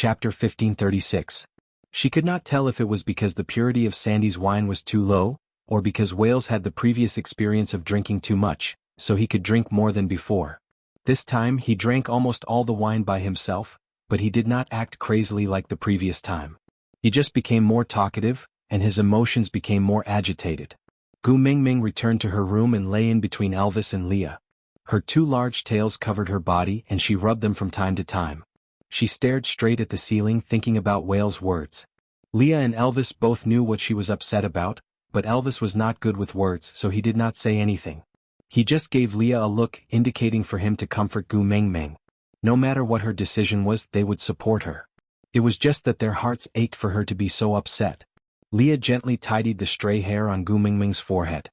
Chapter 1536. She could not tell if it was because the purity of Sandy's wine was too low, or because Wales had the previous experience of drinking too much, so he could drink more than before. This time he drank almost all the wine by himself, but he did not act crazily like the previous time. He just became more talkative, and his emotions became more agitated. Gu Mingming returned to her room and lay in between Elvis and Leah. Her two large tails covered her body and she rubbed them from time to time. She stared straight at the ceiling thinking about Whale's words. Leah and Elvis both knew what she was upset about, but Elvis was not good with words so he did not say anything. He just gave Leah a look indicating for him to comfort Gu Mingming. No matter what her decision was, they would support her. It was just that their hearts ached for her to be so upset. Leah gently tidied the stray hair on Gu Mingming's forehead.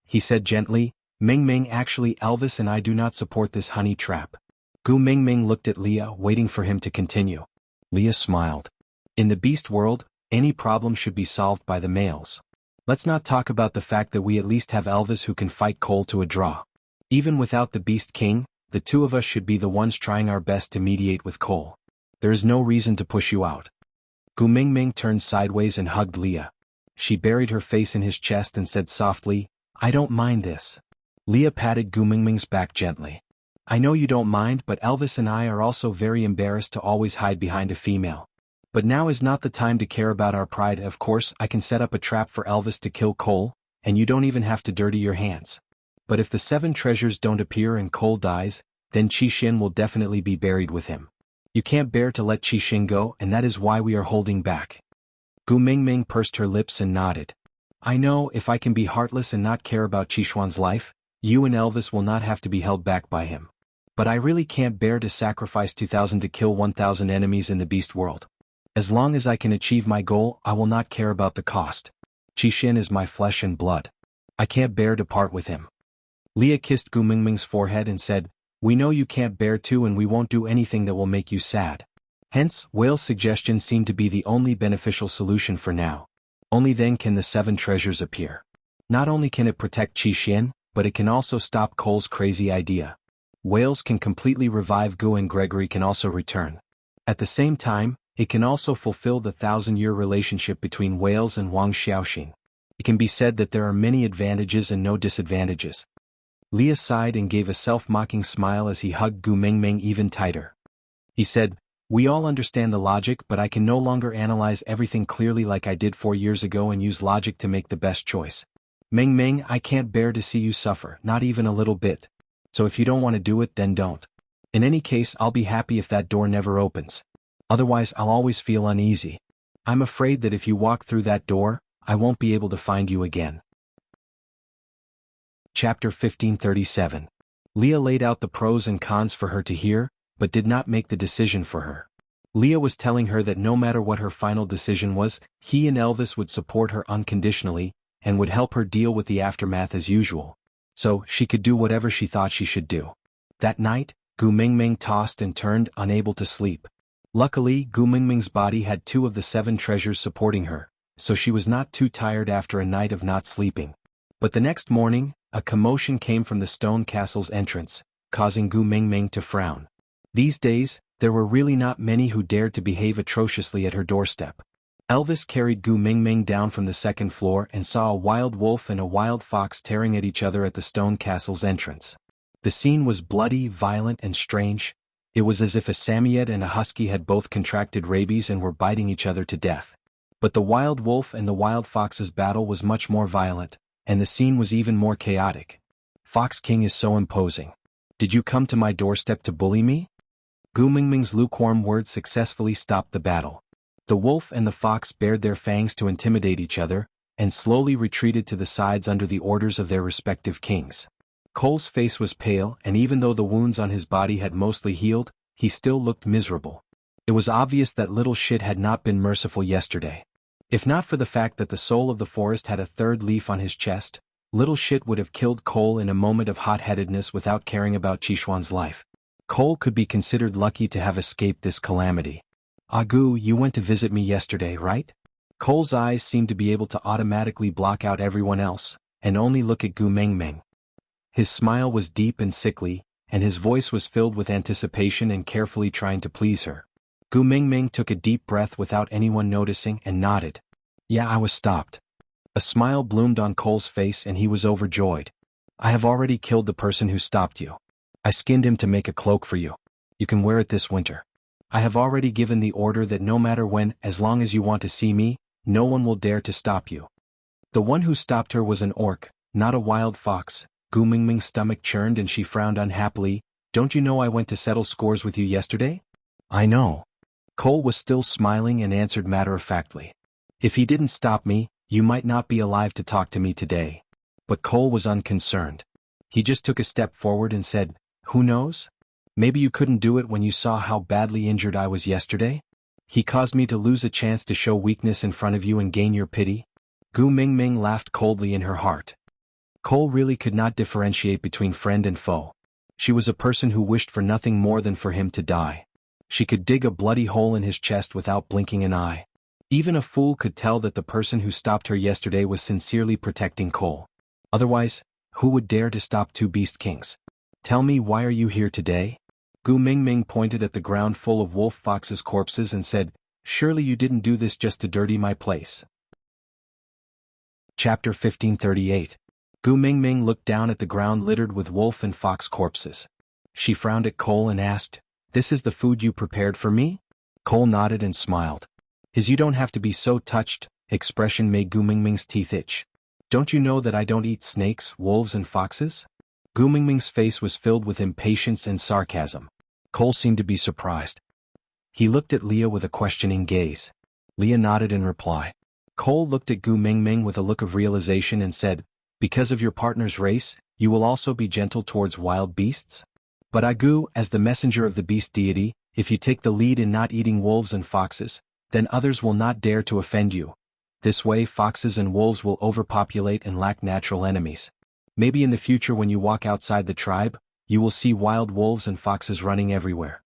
He said gently, "Mingming, actually Elvis and I do not support this honey trap." Gu Mingming looked at Leah, waiting for him to continue. Leah smiled. In the beast world, any problem should be solved by the males. Let's not talk about the fact that we at least have Elvis who can fight Cole to a draw. Even without the Beast King, the two of us should be the ones trying our best to mediate with Cole. There is no reason to push you out. Gu Mingming turned sideways and hugged Leah. She buried her face in his chest and said softly, "I don't mind this." Leah patted Gu Mingming's back gently. "I know you don't mind, but Elvis and I are also very embarrassed to always hide behind a female. But now is not the time to care about our pride. Of course, I can set up a trap for Elvis to kill Cole, and you don't even have to dirty your hands. But if the 7 treasures don't appear and Cole dies, then Qixin will definitely be buried with him. You can't bear to let Qixin go, and that is why we are holding back." Gu Mingming pursed her lips and nodded. "I know, if I can be heartless and not care about Qixuan's life, you and Elvis will not have to be held back by him. But I really can't bear to sacrifice 2,000 to kill 1,000 enemies in the beast world. As long as I can achieve my goal, I will not care about the cost. Qixin is my flesh and blood. I can't bear to part with him." Leah kissed Gu Mingming's forehead and said, "We know you can't bear to, and we won't do anything that will make you sad." Hence, Whale's suggestion seemed to be the only beneficial solution for now. Only then can the 7 treasures appear. Not only can it protect Qixin, but it can also stop Cole's crazy idea. Wales can completely revive Gu and Gregory can also return. At the same time, it can also fulfill the 1,000-year relationship between Wales and Wang Xiaoxin. It can be said that there are many advantages and no disadvantages. Leah sighed and gave a self-mocking smile as he hugged Gu Mingming even tighter. He said, "We all understand the logic, but I can no longer analyze everything clearly like I did 4 years ago and use logic to make the best choice. Mingming, I can't bear to see you suffer, not even a little bit. So if you don't want to do it, then don't. In any case, I'll be happy if that door never opens. Otherwise, I'll always feel uneasy. I'm afraid that if you walk through that door, I won't be able to find you again." Chapter 1537. Leah laid out the pros and cons for her to hear, but did not make the decision for her. Leah was telling her that no matter what her final decision was, he and Elvis would support her unconditionally, and would help her deal with the aftermath as usual. So, she could do whatever she thought she should do. That night, Gu Mingming tossed and turned, unable to sleep. Luckily, Gu Mingming's body had 2 of the 7 treasures supporting her, so she was not too tired after a night of not sleeping. But the next morning, a commotion came from the stone castle's entrance, causing Gu Mingming to frown. These days, there were really not many who dared to behave atrociously at her doorstep. Elvis carried Gu Mingming down from the 2nd floor and saw a wild wolf and a wild fox tearing at each other at the stone castle's entrance. The scene was bloody, violent, and strange. It was as if a Samoyed and a husky had both contracted rabies and were biting each other to death. But the wild wolf and the wild fox's battle was much more violent, and the scene was even more chaotic. "Fox King is so imposing. Did you come to my doorstep to bully me?" Gu Mingming's lukewarm words successfully stopped the battle. The wolf and the fox bared their fangs to intimidate each other, and slowly retreated to the sides under the orders of their respective kings. Cole's face was pale, and even though the wounds on his body had mostly healed, he still looked miserable. It was obvious that little shit had not been merciful yesterday. If not for the fact that the soul of the forest had a 3rd leaf on his chest, little shit would have killed Cole in a moment of hot-headedness without caring about Qixuan's life. Cole could be considered lucky to have escaped this calamity. "Gu, you went to visit me yesterday, right?" Cole's eyes seemed to be able to automatically block out everyone else, and only look at Gu Mingming. His smile was deep and sickly, and his voice was filled with anticipation and carefully trying to please her. Gu Mingming took a deep breath without anyone noticing and nodded. Yeah, I was stopped. A smile bloomed on Cole's face and he was overjoyed. I have already killed the person who stopped you. I skinned him to make a cloak for you. You can wear it this winter. I have already given the order that no matter when, as long as you want to see me, no one will dare to stop you. The one who stopped her was an orc, not a wild fox. Gu Mingming's stomach churned and she frowned unhappily. Don't you know I went to settle scores with you yesterday? I know. Cole was still smiling and answered matter-of-factly. If he didn't stop me, you might not be alive to talk to me today. But Cole was unconcerned. He just took a step forward and said, who knows? Maybe you couldn't do it when you saw how badly injured I was yesterday? He caused me to lose a chance to show weakness in front of you and gain your pity? Gu Mingming laughed coldly in her heart. Cole really could not differentiate between friend and foe. She was a person who wished for nothing more than for him to die. She could dig a bloody hole in his chest without blinking an eye. Even a fool could tell that the person who stopped her yesterday was sincerely protecting Cole. Otherwise, who would dare to stop two beast kings? Tell me, why are you here today? Gu Mingming pointed at the ground full of wolf foxes' corpses and said, surely you didn't do this just to dirty my place. Chapter 1538. Gu Mingming looked down at the ground littered with wolf and fox corpses. She frowned at Cole and asked, this is the food you prepared for me? Cole nodded and smiled. His "you don't have to be so touched" expression made Gu Mingming's teeth itch. Don't you know that I don't eat snakes, wolves and foxes? Gu Mingming's face was filled with impatience and sarcasm. Cole seemed to be surprised. He looked at Leah with a questioning gaze. Leah nodded in reply. Cole looked at Gu Mingming with a look of realization and said, because of your partner's race, you will also be gentle towards wild beasts? But I, Gu, as the messenger of the beast deity, if you take the lead in not eating wolves and foxes, then others will not dare to offend you. This way foxes and wolves will overpopulate and lack natural enemies. Maybe in the future when you walk outside the tribe, you will see wild wolves and foxes running everywhere.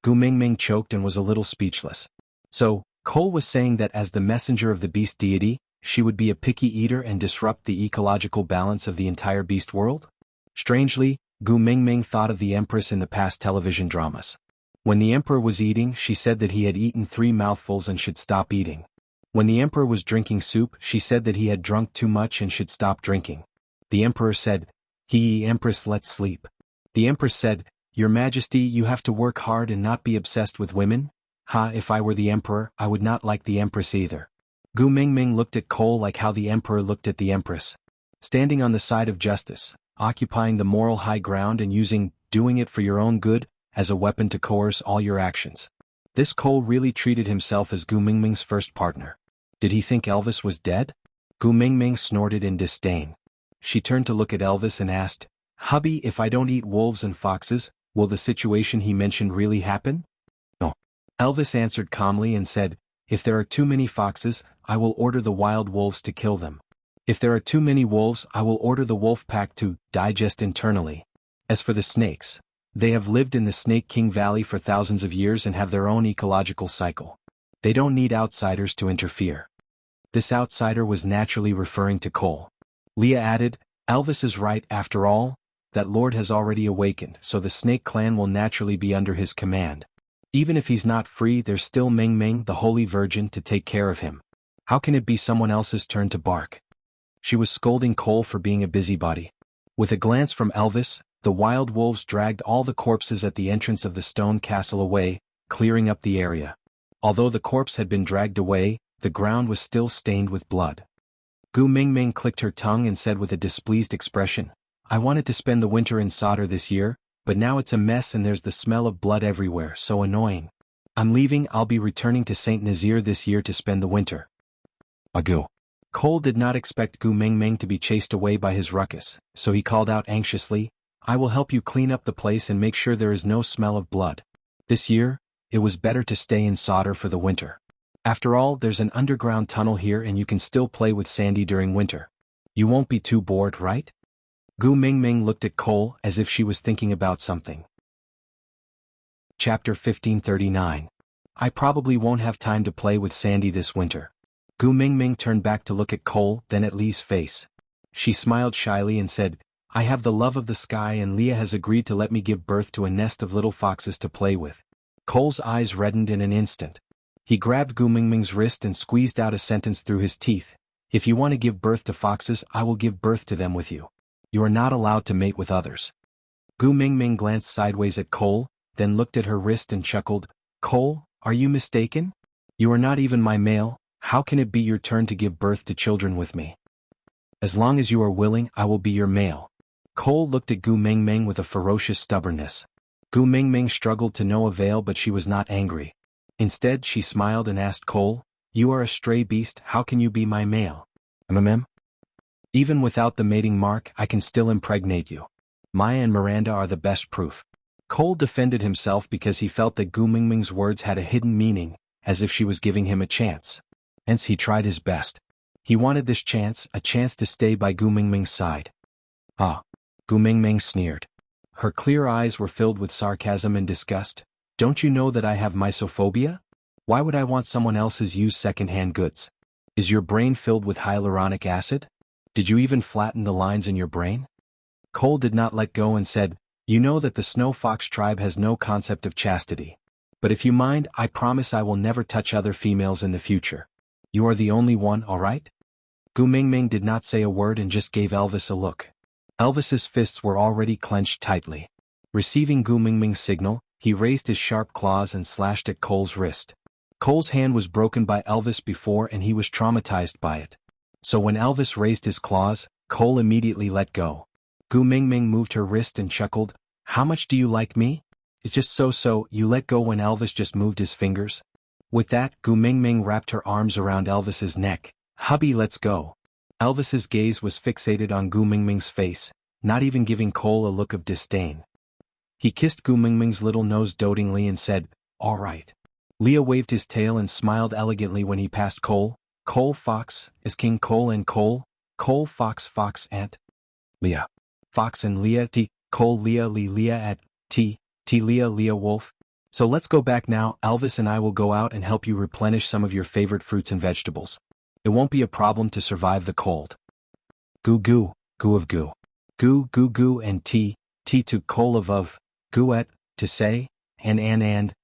Gu Mingming choked and was a little speechless. So, Cole was saying that as the messenger of the beast deity, she would be a picky eater and disrupt the ecological balance of the entire beast world? Strangely, Gu Mingming thought of the Empress in the past television dramas. When the Emperor was eating, she said that he had eaten 3 mouthfuls and should stop eating. When the Emperor was drinking soup, she said that he had drunk too much and should stop drinking. The Emperor said, Empress, let's sleep. The Empress said, Your Majesty, you have to work hard and not be obsessed with women? If I were the Emperor, I would not like the Empress either. Gu Mingming looked at Cole like how the Emperor looked at the Empress. Standing on the side of justice, occupying the moral high ground and using doing it for your own good as a weapon to coerce all your actions. This Cole really treated himself as Gu Mingming's first partner. Did he think Elvis was dead? Gu Mingming snorted in disdain. She turned to look at Elvis and asked, Hubby, if I don't eat wolves and foxes, will the situation he mentioned really happen? No. Elvis answered calmly and said, if there are too many foxes, I will order the wild wolves to kill them. If there are too many wolves, I will order the wolf pack to digest internally. As for the snakes, they have lived in the Snake King Valley for thousands of years and have their own ecological cycle. They don't need outsiders to interfere. This outsider was naturally referring to Cole. Leah added, Elvis is right, after all, that Lord has already awakened, so the Snake Clan will naturally be under his command. Even if he's not free, there's still Mingming, the Holy Virgin, to take care of him. How can it be someone else's turn to bark? She was scolding Cole for being a busybody. With a glance from Elvis, the wild wolves dragged all the corpses at the entrance of the stone castle away, clearing up the area. Although the corpse had been dragged away, the ground was still stained with blood. Gu Mingming clicked her tongue and said with a displeased expression, I wanted to spend the winter in Solder this year, but now it's a mess and there's the smell of blood everywhere, so annoying. I'm leaving. I'll be returning to St. Nazaire this year to spend the winter. Agu. Cole did not expect Gu Mingming to be chased away by his ruckus, so he called out anxiously, I will help you clean up the place and make sure there is no smell of blood. This year, it was better to stay in Solder for the winter. After all, there's an underground tunnel here and you can still play with Sandy during winter. You won't be too bored, right? Gu Mingming looked at Cole as if she was thinking about something. Chapter 1539. I probably won't have time to play with Sandy this winter. Gu Mingming turned back to look at Cole, then at Lee's face. She smiled shyly and said, I have the love of the sky and Leah has agreed to let me give birth to a nest of little foxes to play with. Cole's eyes reddened in an instant. He grabbed Gu Mingming's wrist and squeezed out a sentence through his teeth. If you want to give birth to foxes, I will give birth to them with you. You are not allowed to mate with others. Gu Mingming glanced sideways at Cole, then looked at her wrist and chuckled. Cole, are you mistaken? You are not even my male. How can it be your turn to give birth to children with me? As long as you are willing, I will be your male. Cole looked at Gu Mingming with a ferocious stubbornness. Gu Mingming struggled to no avail, but she was not angry. Instead, she smiled and asked Cole, "You are a stray beast, how can you be my male?" Even without the mating mark, I can still impregnate you. Maya and Miranda are the best proof. Cole defended himself because he felt that Gu Mingming's words had a hidden meaning, as if she was giving him a chance. Hence he tried his best. He wanted this chance, a chance to stay by Gu Mingming's side. Ah! Gu Mingming sneered. Her clear eyes were filled with sarcasm and disgust. Don't you know that I have mysophobia? Why would I want someone else's used second-hand goods? Is your brain filled with hyaluronic acid? Did you even flatten the lines in your brain? Cole did not let go and said, You know that the Snow Fox tribe has no concept of chastity. But if you mind, I promise I will never touch other females in the future. You are the only one, all right? Gu Mingming did not say a word and just gave Elvis a look. Elvis's fists were already clenched tightly. Receiving Gu Mingming's signal, he raised his sharp claws and slashed at Cole's wrist. Cole's hand was broken by Elvis before and he was traumatized by it. So when Elvis raised his claws, Cole immediately let go. Gu Mingming moved her wrist and chuckled, How much do you like me? It's just so, you let go when Elvis just moved his fingers. With that, Gu Mingming wrapped her arms around Elvis's neck. Hubby, let's go. Elvis's gaze was fixated on Gu Mingming's face, not even giving Cole a look of disdain. He kissed Gu Mingming's little nose dotingly and said, All right. Leah waved his tail and smiled elegantly when he passed Cole. Cole Fox, is King Cole and Cole? Cole Fox Fox Ant? Leah. Fox and Leah T. Cole Leah Lee Leah at T. T Leah Leah Wolf. So let's go back now. Elvis and I will go out and help you replenish some of your favorite fruits and vegetables. It won't be a problem to survive the cold. Goo goo, goo of goo. Goo goo goo and T to Cole of, goo at, to say, and.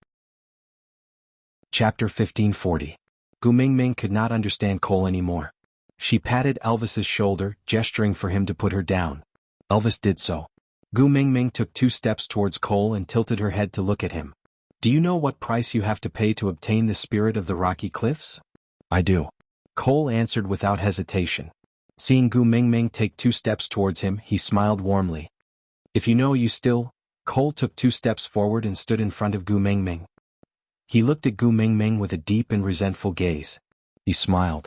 Chapter 1540. Gu Mingming could not understand Cole anymore. She patted Elvis's shoulder, gesturing for him to put her down. Elvis did so. Gu Mingming took 2 steps towards Cole and tilted her head to look at him. Do you know what price you have to pay to obtain the spirit of the rocky cliffs? I do. Cole answered without hesitation. Seeing Gu Mingming take 2 steps towards him, he smiled warmly. If you know, you still. Cole took 2 steps forward and stood in front of Gu Mingming. He looked at Gu Mingming with a deep and resentful gaze. He smiled.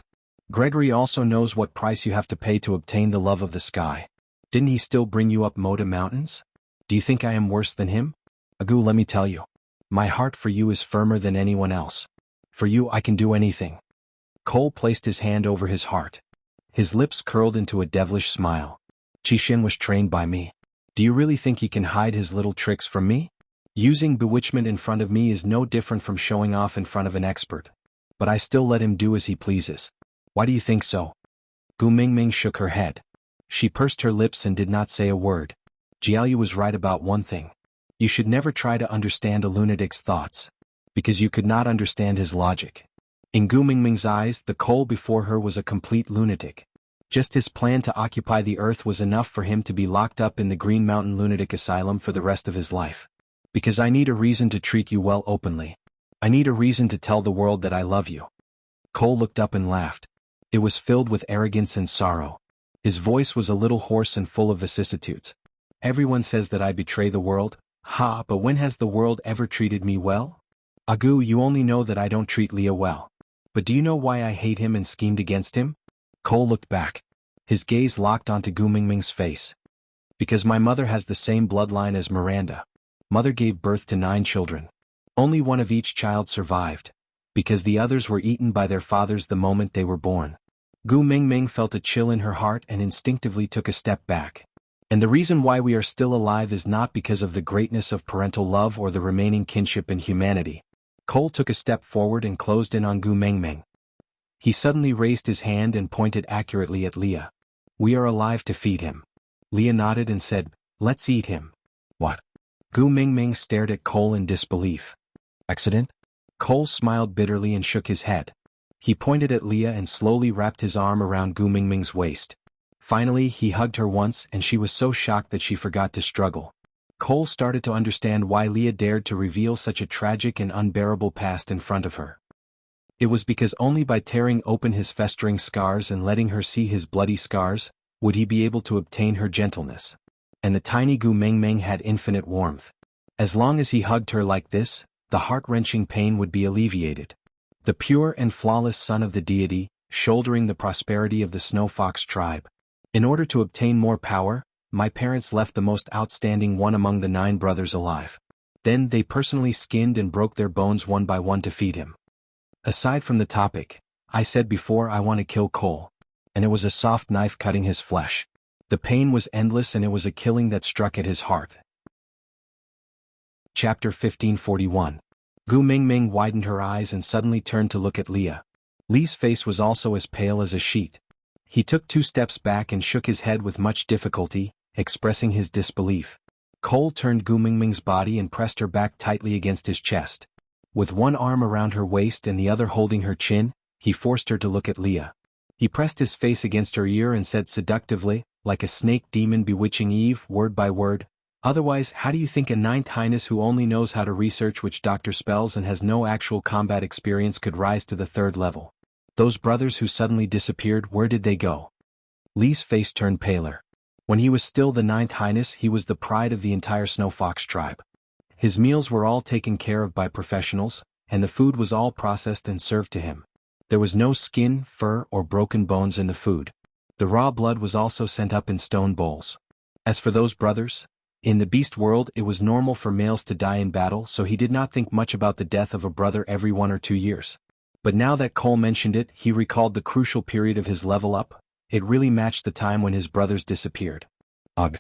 Gregory also knows what price you have to pay to obtain the love of the sky. Didn't he still bring you up Moda Mountains? Do you think I am worse than him? Agu, let me tell you. My heart for you is firmer than anyone else. For you I can do anything. Cole placed his hand over his heart. His lips curled into a devilish smile. Qixin was trained by me. Do you really think he can hide his little tricks from me? Using bewitchment in front of me is no different from showing off in front of an expert. But I still let him do as he pleases. Why do you think so? Gu Mingming shook her head. She pursed her lips and did not say a word. Jianghu was right about one thing. You should never try to understand a lunatic's thoughts. Because you could not understand his logic. In Gu Mingming's eyes, the Cole before her was a complete lunatic. Just his plan to occupy the earth was enough for him to be locked up in the Green Mountain Lunatic Asylum for the rest of his life. Because I need a reason to treat you well openly. I need a reason to tell the world that I love you. Cole looked up and laughed. It was filled with arrogance and sorrow. His voice was a little hoarse and full of vicissitudes. Everyone says that I betray the world. Ha, but when has the world ever treated me well? Agu, you only know that I don't treat Leah well. But do you know why I hate him and schemed against him? Cole looked back. His gaze locked onto Gu Mingming's face. Because my mother has the same bloodline as Miranda. Mother gave birth to 9 children. Only one of each child survived. Because the others were eaten by their fathers the moment they were born. Gu Mingming felt a chill in her heart and instinctively took a step back. And the reason why we are still alive is not because of the greatness of parental love or the remaining kinship in humanity. Cole took a step forward and closed in on Gu Mingming. He suddenly raised his hand and pointed accurately at Leah. We are alive to feed him. Leah nodded and said, Let's eat him. What? Gu Mingming stared at Cole in disbelief. Accident? Cole smiled bitterly and shook his head. He pointed at Leah and slowly wrapped his arm around Gu Mingming's waist. Finally, he hugged her once and she was so shocked that she forgot to struggle. Cole started to understand why Leah dared to reveal such a tragic and unbearable past in front of her. It was because only by tearing open his festering scars and letting her see his bloody scars, would he be able to obtain her gentleness. And the tiny Gu Mingming had infinite warmth. As long as he hugged her like this, the heart-wrenching pain would be alleviated. The pure and flawless son of the deity, shouldering the prosperity of the Snow Fox tribe. In order to obtain more power, my parents left the most outstanding one among the 9 brothers alive. Then they personally skinned and broke their bones one by one to feed him. Aside from the topic, I said before I want to kill Cole. And it was a soft knife cutting his flesh. The pain was endless and it was a killing that struck at his heart. Chapter 1541. Gu Mingming widened her eyes and suddenly turned to look at Leah. Lee's face was also as pale as a sheet. He took 2 steps back and shook his head with much difficulty, expressing his disbelief. Cole turned Gu Mingming's body and pressed her back tightly against his chest. With one arm around her waist and the other holding her chin, he forced her to look at Leah. He pressed his face against her ear and said seductively, like a snake demon bewitching Eve, word by word, "Otherwise, how do you think a 9th Highness who only knows how to research witch doctor spells and has no actual combat experience could rise to the 3rd level? Those brothers who suddenly disappeared, where did they go?" Lee's face turned paler. When he was still the 9th Highness, he was the pride of the entire Snow Fox tribe. His meals were all taken care of by professionals, and the food was all processed and served to him. There was no skin, fur, or broken bones in the food. The raw blood was also sent up in stone bowls. As for those brothers, in the beast world it was normal for males to die in battle, so he did not think much about the death of a brother every 1 or 2 years. But now that Cole mentioned it, he recalled the crucial period of his level up. It really matched the time when his brothers disappeared. Ugh.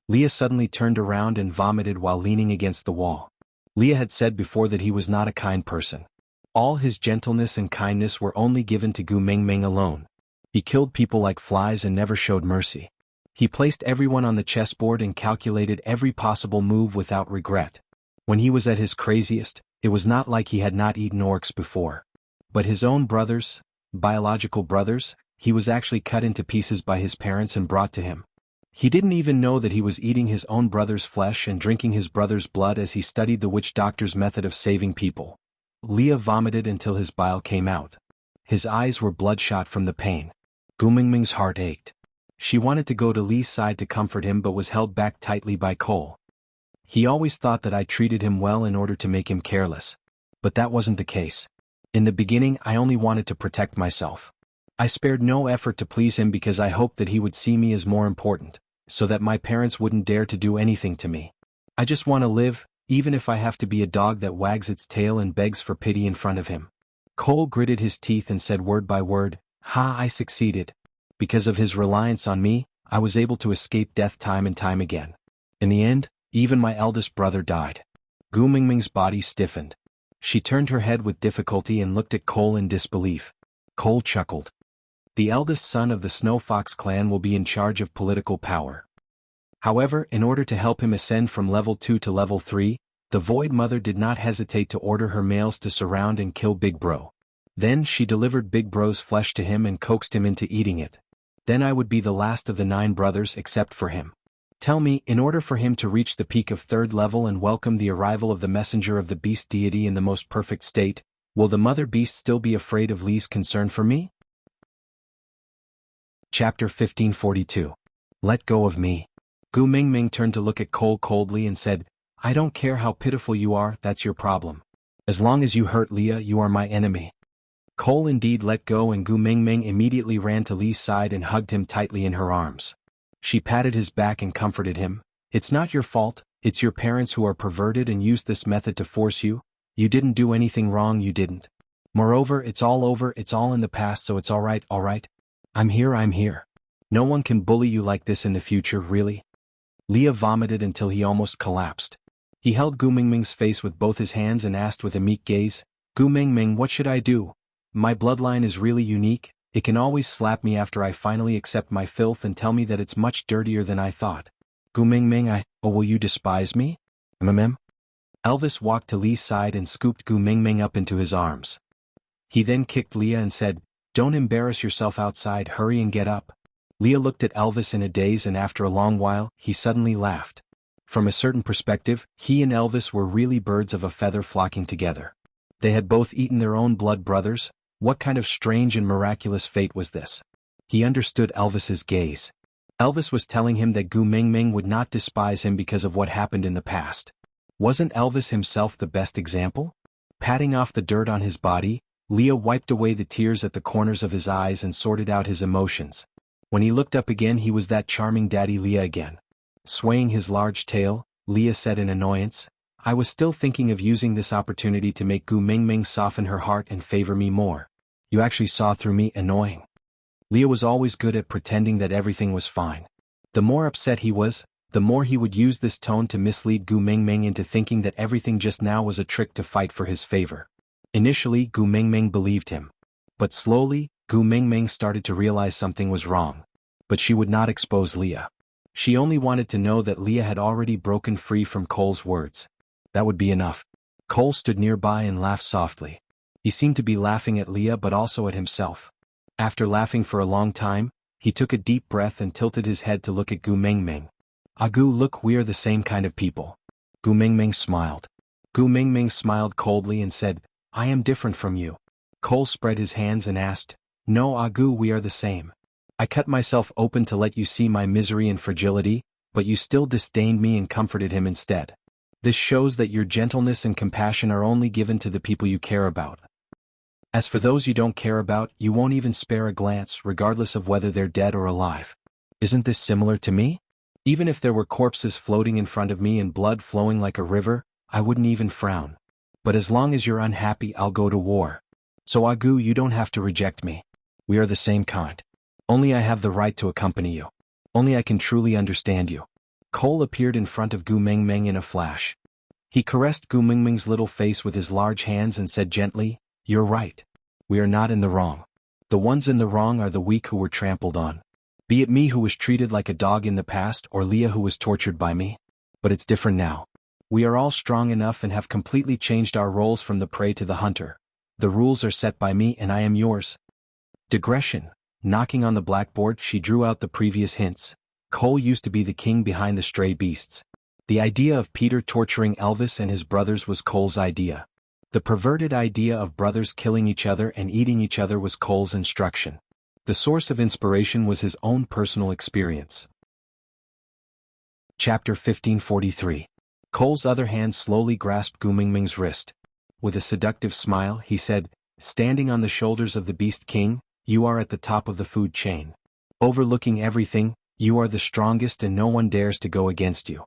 Leah suddenly turned around and vomited while leaning against the wall. Leah had said before that he was not a kind person. All his gentleness and kindness were only given to Gu Mingming alone. He killed people like flies and never showed mercy. He placed everyone on the chessboard and calculated every possible move without regret. When he was at his craziest, it was not like he had not eaten orcs before. But his own brothers, biological brothers, he was actually cut into pieces by his parents and brought to him. He didn't even know that he was eating his own brother's flesh and drinking his brother's blood as he studied the witch doctor's method of saving people. Leah vomited until his bile came out. His eyes were bloodshot from the pain. Gu Mingming's heart ached. She wanted to go to Lee's side to comfort him but was held back tightly by Cole. He always thought that I treated him well in order to make him careless. But that wasn't the case. In the beginning I only wanted to protect myself. I spared no effort to please him because I hoped that he would see me as more important, so that my parents wouldn't dare to do anything to me. I just want to live, even if I have to be a dog that wags its tail and begs for pity in front of him. Cole gritted his teeth and said word by word, "Ha, I succeeded. Because of his reliance on me, I was able to escape death time and time again. In the end, even my eldest brother died." Gu Mingming's body stiffened. She turned her head with difficulty and looked at Cole in disbelief. Cole chuckled. The eldest son of the Snow Fox clan will be in charge of political power. However, in order to help him ascend from level 2 to level 3, the Void Mother did not hesitate to order her males to surround and kill Big Bro. Then she delivered Big Bro's flesh to him and coaxed him into eating it. Then I would be the last of the 9 brothers except for him. Tell me, in order for him to reach the peak of 3rd level and welcome the arrival of the messenger of the beast deity in the most perfect state, will the mother beast still be afraid of Lee's concern for me? Chapter 1542. Let go of me. Gu Mingming turned to look at Cole coldly and said, "I don't care how pitiful you are, that's your problem. As long as you hurt Leah, you are my enemy." Cole indeed let go and Gu Mingming immediately ran to Lee's side and hugged him tightly in her arms. She patted his back and comforted him. "It's not your fault, it's your parents who are perverted and used this method to force you. You didn't do anything wrong, you didn't. Moreover, it's all over, it's all in the past, so it's alright. I'm here. No one can bully you like this in the future, really." Leah vomited until he almost collapsed. He held Gu Mingming's face with both his hands and asked with a meek gaze, "Gu Mingming, what should I do? My bloodline is really unique, it can always slap me after I finally accept my filth and tell me that it's much dirtier than I thought. Gu Mingming, will you despise me? Elvis walked to Lee's side and scooped Gu Mingming up into his arms. He then kicked Leah and said, "Don't embarrass yourself outside, hurry and get up." Leah looked at Elvis in a daze, and after a long while, he suddenly laughed. From a certain perspective, he and Elvis were really birds of a feather flocking together. They had both eaten their own blood brothers. What kind of strange and miraculous fate was this? He understood Elvis's gaze. Elvis was telling him that Gu Mingming would not despise him because of what happened in the past. Wasn't Elvis himself the best example? Patting off the dirt on his body, Leah wiped away the tears at the corners of his eyes and sorted out his emotions. When he looked up again, he was that charming Daddy Leah again. Swaying his large tail, Leah said in annoyance, "I was still thinking of using this opportunity to make Gu Mingming soften her heart and favor me more. You actually saw through me, annoying." Leah was always good at pretending that everything was fine. The more upset he was, the more he would use this tone to mislead Gu Mingming into thinking that everything just now was a trick to fight for his favor. Initially, Gu Mingming believed him. But slowly, Gu Mingming started to realize something was wrong. But she would not expose Leah. She only wanted to know that Leah had already broken free from Cole's words. That would be enough. Cole stood nearby and laughed softly. He seemed to be laughing at Leah but also at himself. After laughing for a long time, he took a deep breath and tilted his head to look at Gu Mingming. "Gu, look, we are the same kind of people." Gu Mingming smiled. Gu Mingming smiled coldly and said, "I am different from you." Cole spread his hands and asked, "No, Gu, we are the same. I cut myself open to let you see my misery and fragility, but you still disdained me and comforted him instead. This shows that your gentleness and compassion are only given to the people you care about. As for those you don't care about, you won't even spare a glance, regardless of whether they're dead or alive. Isn't this similar to me? Even if there were corpses floating in front of me and blood flowing like a river, I wouldn't even frown. But as long as you're unhappy, I'll go to war. So Gu, you don't have to reject me. We are the same kind. Only I have the right to accompany you. Only I can truly understand you." Cole appeared in front of Gu Mingming in a flash. He caressed Gu Mingming's little face with his large hands and said gently, "You're right. We are not in the wrong. The ones in the wrong are the weak who were trampled on. Be it me who was treated like a dog in the past or Leah who was tortured by me. But it's different now. We are all strong enough and have completely changed our roles from the prey to the hunter. The rules are set by me and I am yours." Digression. Knocking on the blackboard, she drew out the previous hints. Cole used to be the king behind the stray beasts. The idea of Peter torturing Elvis and his brothers was Cole's idea. The perverted idea of brothers killing each other and eating each other was Cole's instruction. The source of inspiration was his own personal experience. Chapter 1543. Cole's other hand slowly grasped Gu Mingming's wrist. With a seductive smile, he said, "Standing on the shoulders of the Beast King, you are at the top of the food chain. Overlooking everything, you are the strongest and no one dares to go against you."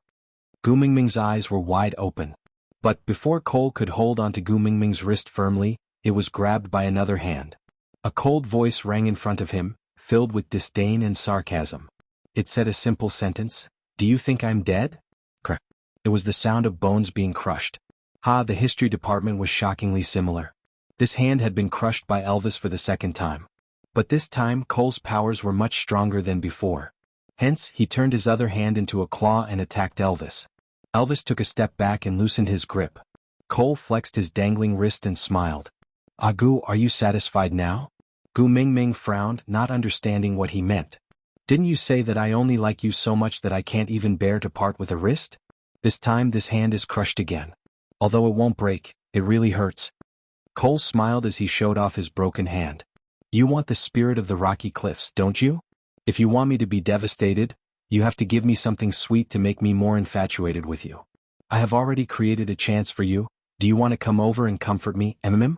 Gu Mingming's eyes were wide open. But before Cole could hold onto Gu Mingming's wrist firmly, it was grabbed by another hand. A cold voice rang in front of him, filled with disdain and sarcasm. It said a simple sentence, "Do you think I'm dead?" Crack. It was the sound of bones being crushed. The history department was shockingly similar. This hand had been crushed by Elvis for the second time. But this time Cole's powers were much stronger than before. Hence, he turned his other hand into a claw and attacked Elvis. Elvis took a step back and loosened his grip. Cole flexed his dangling wrist and smiled. "Gu, are you satisfied now?" Gu Mingming frowned, not understanding what he meant. "Didn't you say that I only like you so much that I can't even bear to part with a wrist? This time this hand is crushed again. Although it won't break, it really hurts." Cole smiled as he showed off his broken hand. "You want the spirit of the rocky cliffs, don't you? If you want me to be devastated, you have to give me something sweet to make me more infatuated with you. I have already created a chance for you. Do you want to come over and comfort me, mm?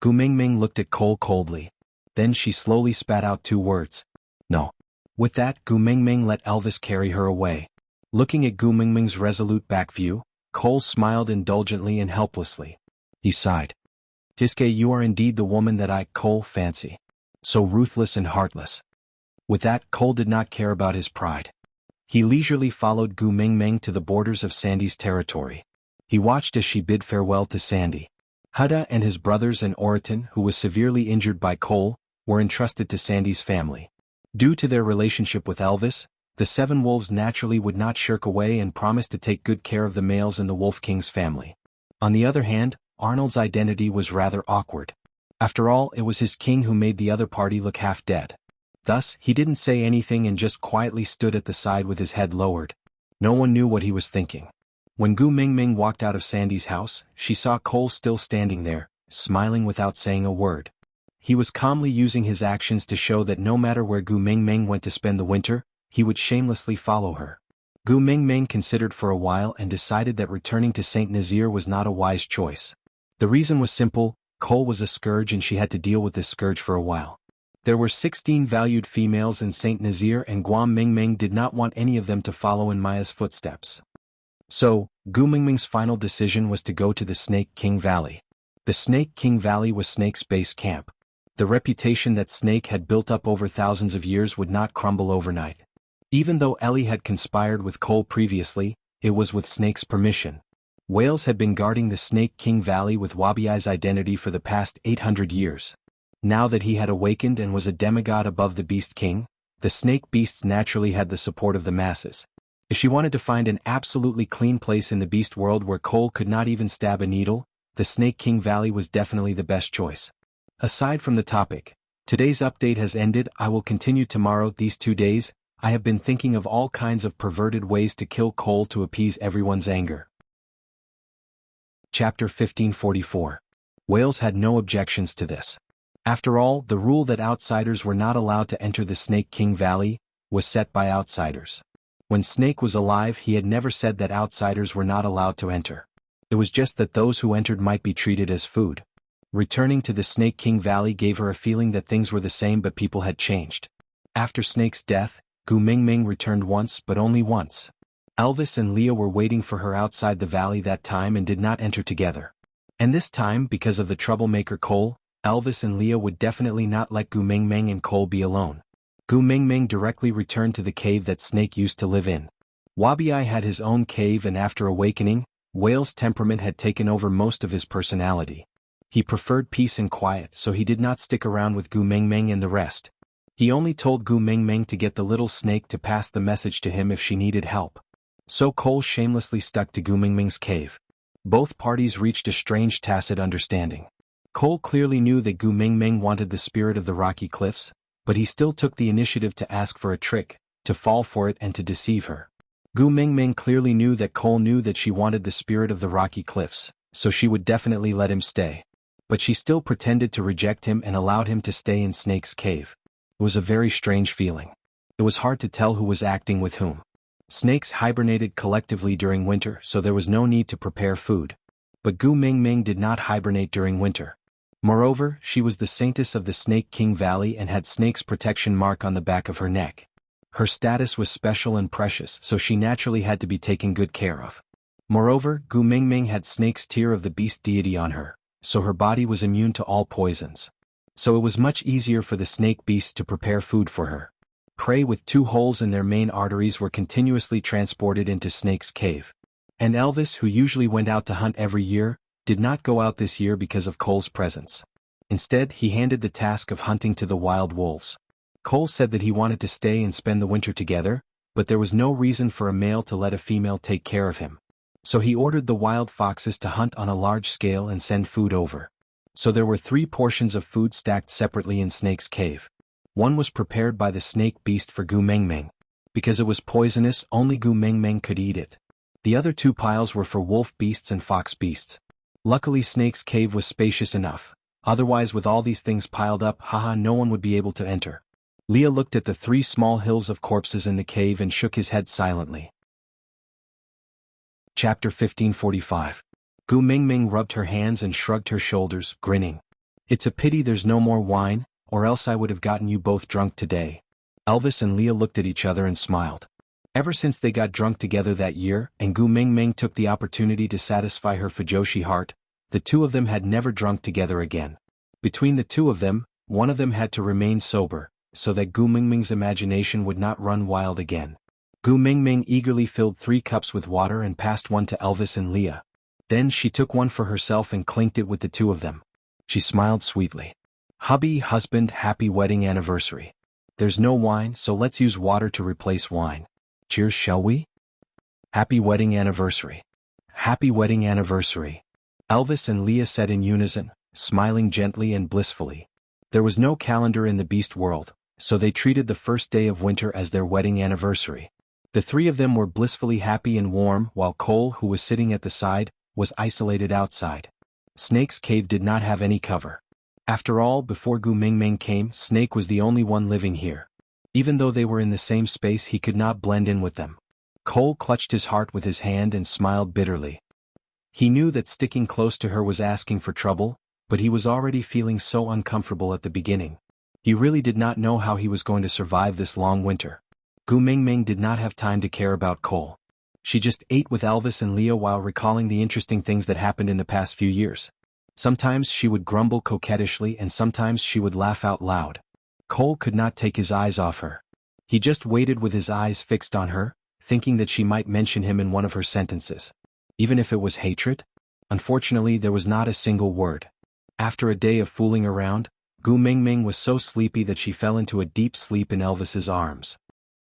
Gu Mingming looked at Cole coldly. Then she slowly spat out 2 words. "No." With that, Gu Mingming let Elvis carry her away. Looking at Gu Mingming's resolute back view, Cole smiled indulgently and helplessly. He sighed. "Tiske, you are indeed the woman that I, Cole, fancy. So ruthless and heartless." With that, Cole did not care about his pride. He leisurely followed Gu Mingming to the borders of Sandy's territory. He watched as she bid farewell to Sandy. Huda and his brothers and Oriton, who was severely injured by Cole, were entrusted to Sandy's family. Due to their relationship with Elvis, the 7 wolves naturally would not shirk away and promised to take good care of the males in the Wolf King's family. On the other hand, Arnold's identity was rather awkward. After all, it was his king who made the other party look half dead. Thus, he didn't say anything and just quietly stood at the side with his head lowered. No one knew what he was thinking. When Gu Mingming walked out of Sandy's house, she saw Cole still standing there, smiling without saying a word. He was calmly using his actions to show that no matter where Gu Mingming went to spend the winter, he would shamelessly follow her. Gu Mingming considered for a while and decided that returning to Saint Nazaire was not a wise choice. The reason was simple: Cole was a scourge and she had to deal with this scourge for a while. There were 16 valued females in Saint Nazaire and Guam Mingming did not want any of them to follow in Maya's footsteps. So, Gu Mingming's final decision was to go to the Snake King Valley. The Snake King Valley was Snake's base camp. The reputation that Snake had built up over thousands of years would not crumble overnight. Even though Ellie had conspired with Cole previously, it was with Snake's permission. Whales had been guarding the Snake King Valley with Wabiai's identity for the past 800 years. Now that he had awakened and was a demigod above the Beast King, the snake beasts naturally had the support of the masses. If she wanted to find an absolutely clean place in the beast world where Cole could not even stab a needle, the Snake King Valley was definitely the best choice. Aside from the topic, today's update has ended. I will continue tomorrow. These 2 days, I have been thinking of all kinds of perverted ways to kill Cole to appease everyone's anger. Chapter 1544. Whales had no objections to this. After all, the rule that outsiders were not allowed to enter the Snake King Valley was set by outsiders. When Snake was alive, he had never said that outsiders were not allowed to enter. It was just that those who entered might be treated as food. Returning to the Snake King Valley gave her a feeling that things were the same but people had changed. After Snake's death, Gu Mingming returned once but only once. Elvis and Leah were waiting for her outside the valley that time and did not enter together. And this time, because of the troublemaker Cole, Elvis and Leah would definitely not let Gu Mingming and Cole be alone. Gu Mingming directly returned to the cave that Snake used to live in. Wabiai had his own cave and after awakening, Whale's temperament had taken over most of his personality. He preferred peace and quiet, so he did not stick around with Gu Mingming and the rest. He only told Gu Mingming to get the little snake to pass the message to him if she needed help. So Cole shamelessly stuck to Gu Mingming's cave. Both parties reached a strange tacit understanding. Cole clearly knew that Gu Mingming wanted the spirit of the rocky cliffs, but he still took the initiative to ask for a trick, to fall for it and to deceive her. Gu Mingming clearly knew that Cole knew that she wanted the spirit of the rocky cliffs, so she would definitely let him stay. But she still pretended to reject him and allowed him to stay in Snake's cave. It was a very strange feeling. It was hard to tell who was acting with whom. Snakes hibernated collectively during winter, so there was no need to prepare food. But Gu Mingming did not hibernate during winter. Moreover, she was the saintess of the Snake King Valley and had Snake's protection mark on the back of her neck. Her status was special and precious, so she naturally had to be taken good care of. Moreover, Gu Mingming had Snake's tear of the beast deity on her, so her body was immune to all poisons. So it was much easier for the snake beasts to prepare food for her. Prey with 2 holes in their main arteries were continuously transported into Snake's cave. And Elvis, who usually went out to hunt every year, did not go out this year because of Cole's presence. Instead, he handed the task of hunting to the wild wolves. Cole said that he wanted to stay and spend the winter together, but there was no reason for a male to let a female take care of him. So he ordered the wild foxes to hunt on a large scale and send food over. So there were 3 portions of food stacked separately in Snake's cave. One was prepared by the snake beast for Gu Mingming. Because it was poisonous, only Gu Mingming could eat it. The other 2 piles were for wolf beasts and fox beasts. Luckily Snake's cave was spacious enough. Otherwise, with all these things piled up, no one would be able to enter. Leah looked at the 3 small hills of corpses in the cave and shook his head silently. Chapter 1545. Gu Mingming rubbed her hands and shrugged her shoulders, grinning. It's a pity there's no more wine, or else I would have gotten you both drunk today. Elvis and Leah looked at each other and smiled. Ever since they got drunk together that year, and Gu Mingming took the opportunity to satisfy her Fujoshi heart, the 2 of them had never drunk together again. Between the 2 of them, one of them had to remain sober, so that Gu Mingming's imagination would not run wild again. Gu Mingming eagerly filled 3 cups with water and passed one to Elvis and Leah. Then she took one for herself and clinked it with the 2 of them. She smiled sweetly. Hubby, husband, happy wedding anniversary. There's no wine, so let's use water to replace wine. Cheers, shall we? Happy wedding anniversary. Happy wedding anniversary. Elvis and Leah said in unison, smiling gently and blissfully. There was no calendar in the beast world, so they treated the first day of winter as their wedding anniversary. The three of them were blissfully happy and warm while Cole, who was sitting at the side, was isolated outside. Snake's cave did not have any cover. After all, before Gu Mingming came, Snake was the only one living here. Even though they were in the same space, he could not blend in with them. Cole clutched his heart with his hand and smiled bitterly. He knew that sticking close to her was asking for trouble, but he was already feeling so uncomfortable at the beginning. He really did not know how he was going to survive this long winter. Gu Mingming did not have time to care about Cole. She just ate with Elvis and Leah while recalling the interesting things that happened in the past few years. Sometimes she would grumble coquettishly and sometimes she would laugh out loud. Cole could not take his eyes off her. He just waited with his eyes fixed on her, thinking that she might mention him in one of her sentences. Even if it was hatred? Unfortunately, there was not a single word. After a day of fooling around, Gu Mingming was so sleepy that she fell into a deep sleep in Elvis's arms.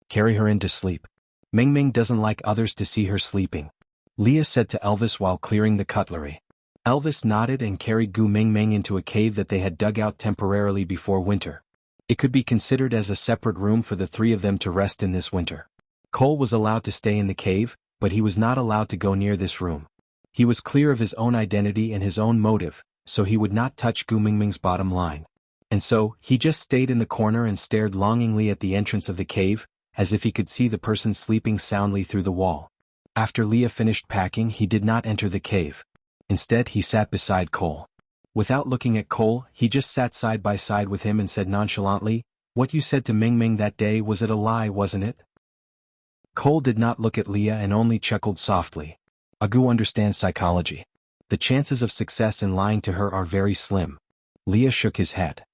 Carry her into sleep. Mingming doesn't like others to see her sleeping, Leah said to Elvis while clearing the cutlery. Elvis nodded and carried Gu Mingming into a cave that they had dug out temporarily before winter. It could be considered as a separate room for the three of them to rest in this winter. Cole was allowed to stay in the cave, but he was not allowed to go near this room. He was clear of his own identity and his own motive, so he would not touch Gu Mingming's bottom line. And so, he just stayed in the corner and stared longingly at the entrance of the cave, as if he could see the person sleeping soundly through the wall. After Leah finished packing, he did not enter the cave. Instead, he sat beside Cole. Without looking at Cole, he just sat side by side with him and said nonchalantly, "What you said to Mingming that day, was it a lie, wasn't it?" Cole did not look at Leah and only chuckled softly. Agu understands psychology. The chances of success in lying to her are very slim. Leah shook his head.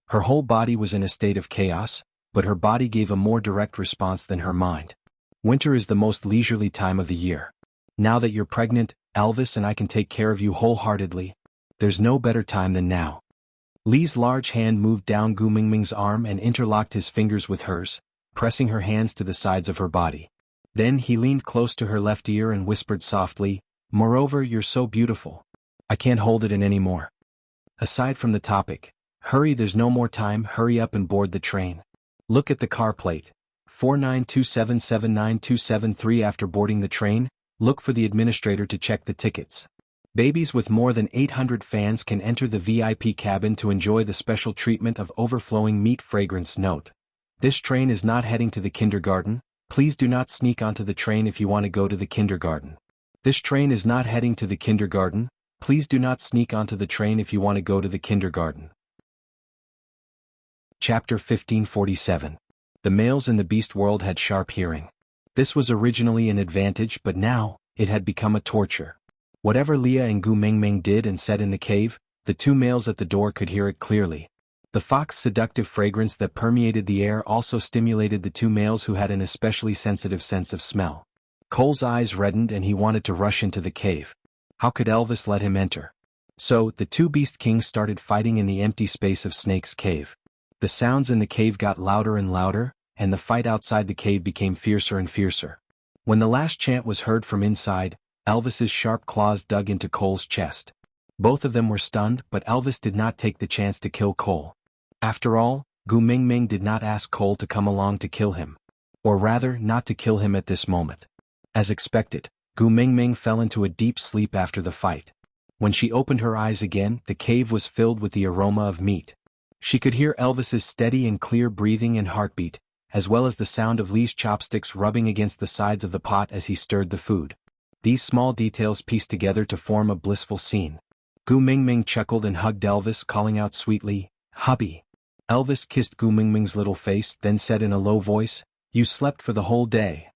Her whole body was in a state of chaos, but her body gave a more direct response than her mind. Winter is the most leisurely time of the year. Now that you're pregnant, Elvis and I can take care of you wholeheartedly. There's no better time than now. Lee's large hand moved down Gu Mingming's arm and interlocked his fingers with hers, pressing her hands to the sides of her body. Then he leaned close to her left ear and whispered softly, "Moreover, you're so beautiful. I can't hold it in anymore. Aside from the topic, hurry, there's no more time, hurry up and board the train. Look at the car plate. 4927792773. After boarding the train, look for the administrator to check the tickets. Babies with more than 800 fans can enter the VIP cabin to enjoy the special treatment of overflowing meat fragrance. Note: this train is not heading to the kindergarten. Please do not sneak onto the train if you want to go to the kindergarten. This train is not heading to the kindergarten. Please do not sneak onto the train if you want to go to the kindergarten." Chapter 1547. The males in the beast world had sharp hearing. This was originally an advantage, but now, it had become a torture. Whatever Leah and Gu Mingming did and said in the cave, the two males at the door could hear it clearly. The fox's seductive fragrance that permeated the air also stimulated the two males who had an especially sensitive sense of smell. Cole's eyes reddened and he wanted to rush into the cave. How could Elvis let him enter? So, the two beast kings started fighting in the empty space of Snake's cave. The sounds in the cave got louder and louder, and the fight outside the cave became fiercer and fiercer. When the last chant was heard from inside, Elvis's sharp claws dug into Cole's chest. Both of them were stunned, but Elvis did not take the chance to kill Cole. After all, Gu Mingming did not ask Cole to come along to kill him. Or rather, not to kill him at this moment. As expected, Gu Mingming fell into a deep sleep after the fight. When she opened her eyes again, the cave was filled with the aroma of meat. She could hear Elvis's steady and clear breathing and heartbeat, as well as the sound of Lee's chopsticks rubbing against the sides of the pot as he stirred the food. These small details pieced together to form a blissful scene. Gu Mingming chuckled and hugged Elvis, calling out sweetly, "Hubby." Elvis kissed Gu Mingming's little face, then said in a low voice, "You slept for the whole day."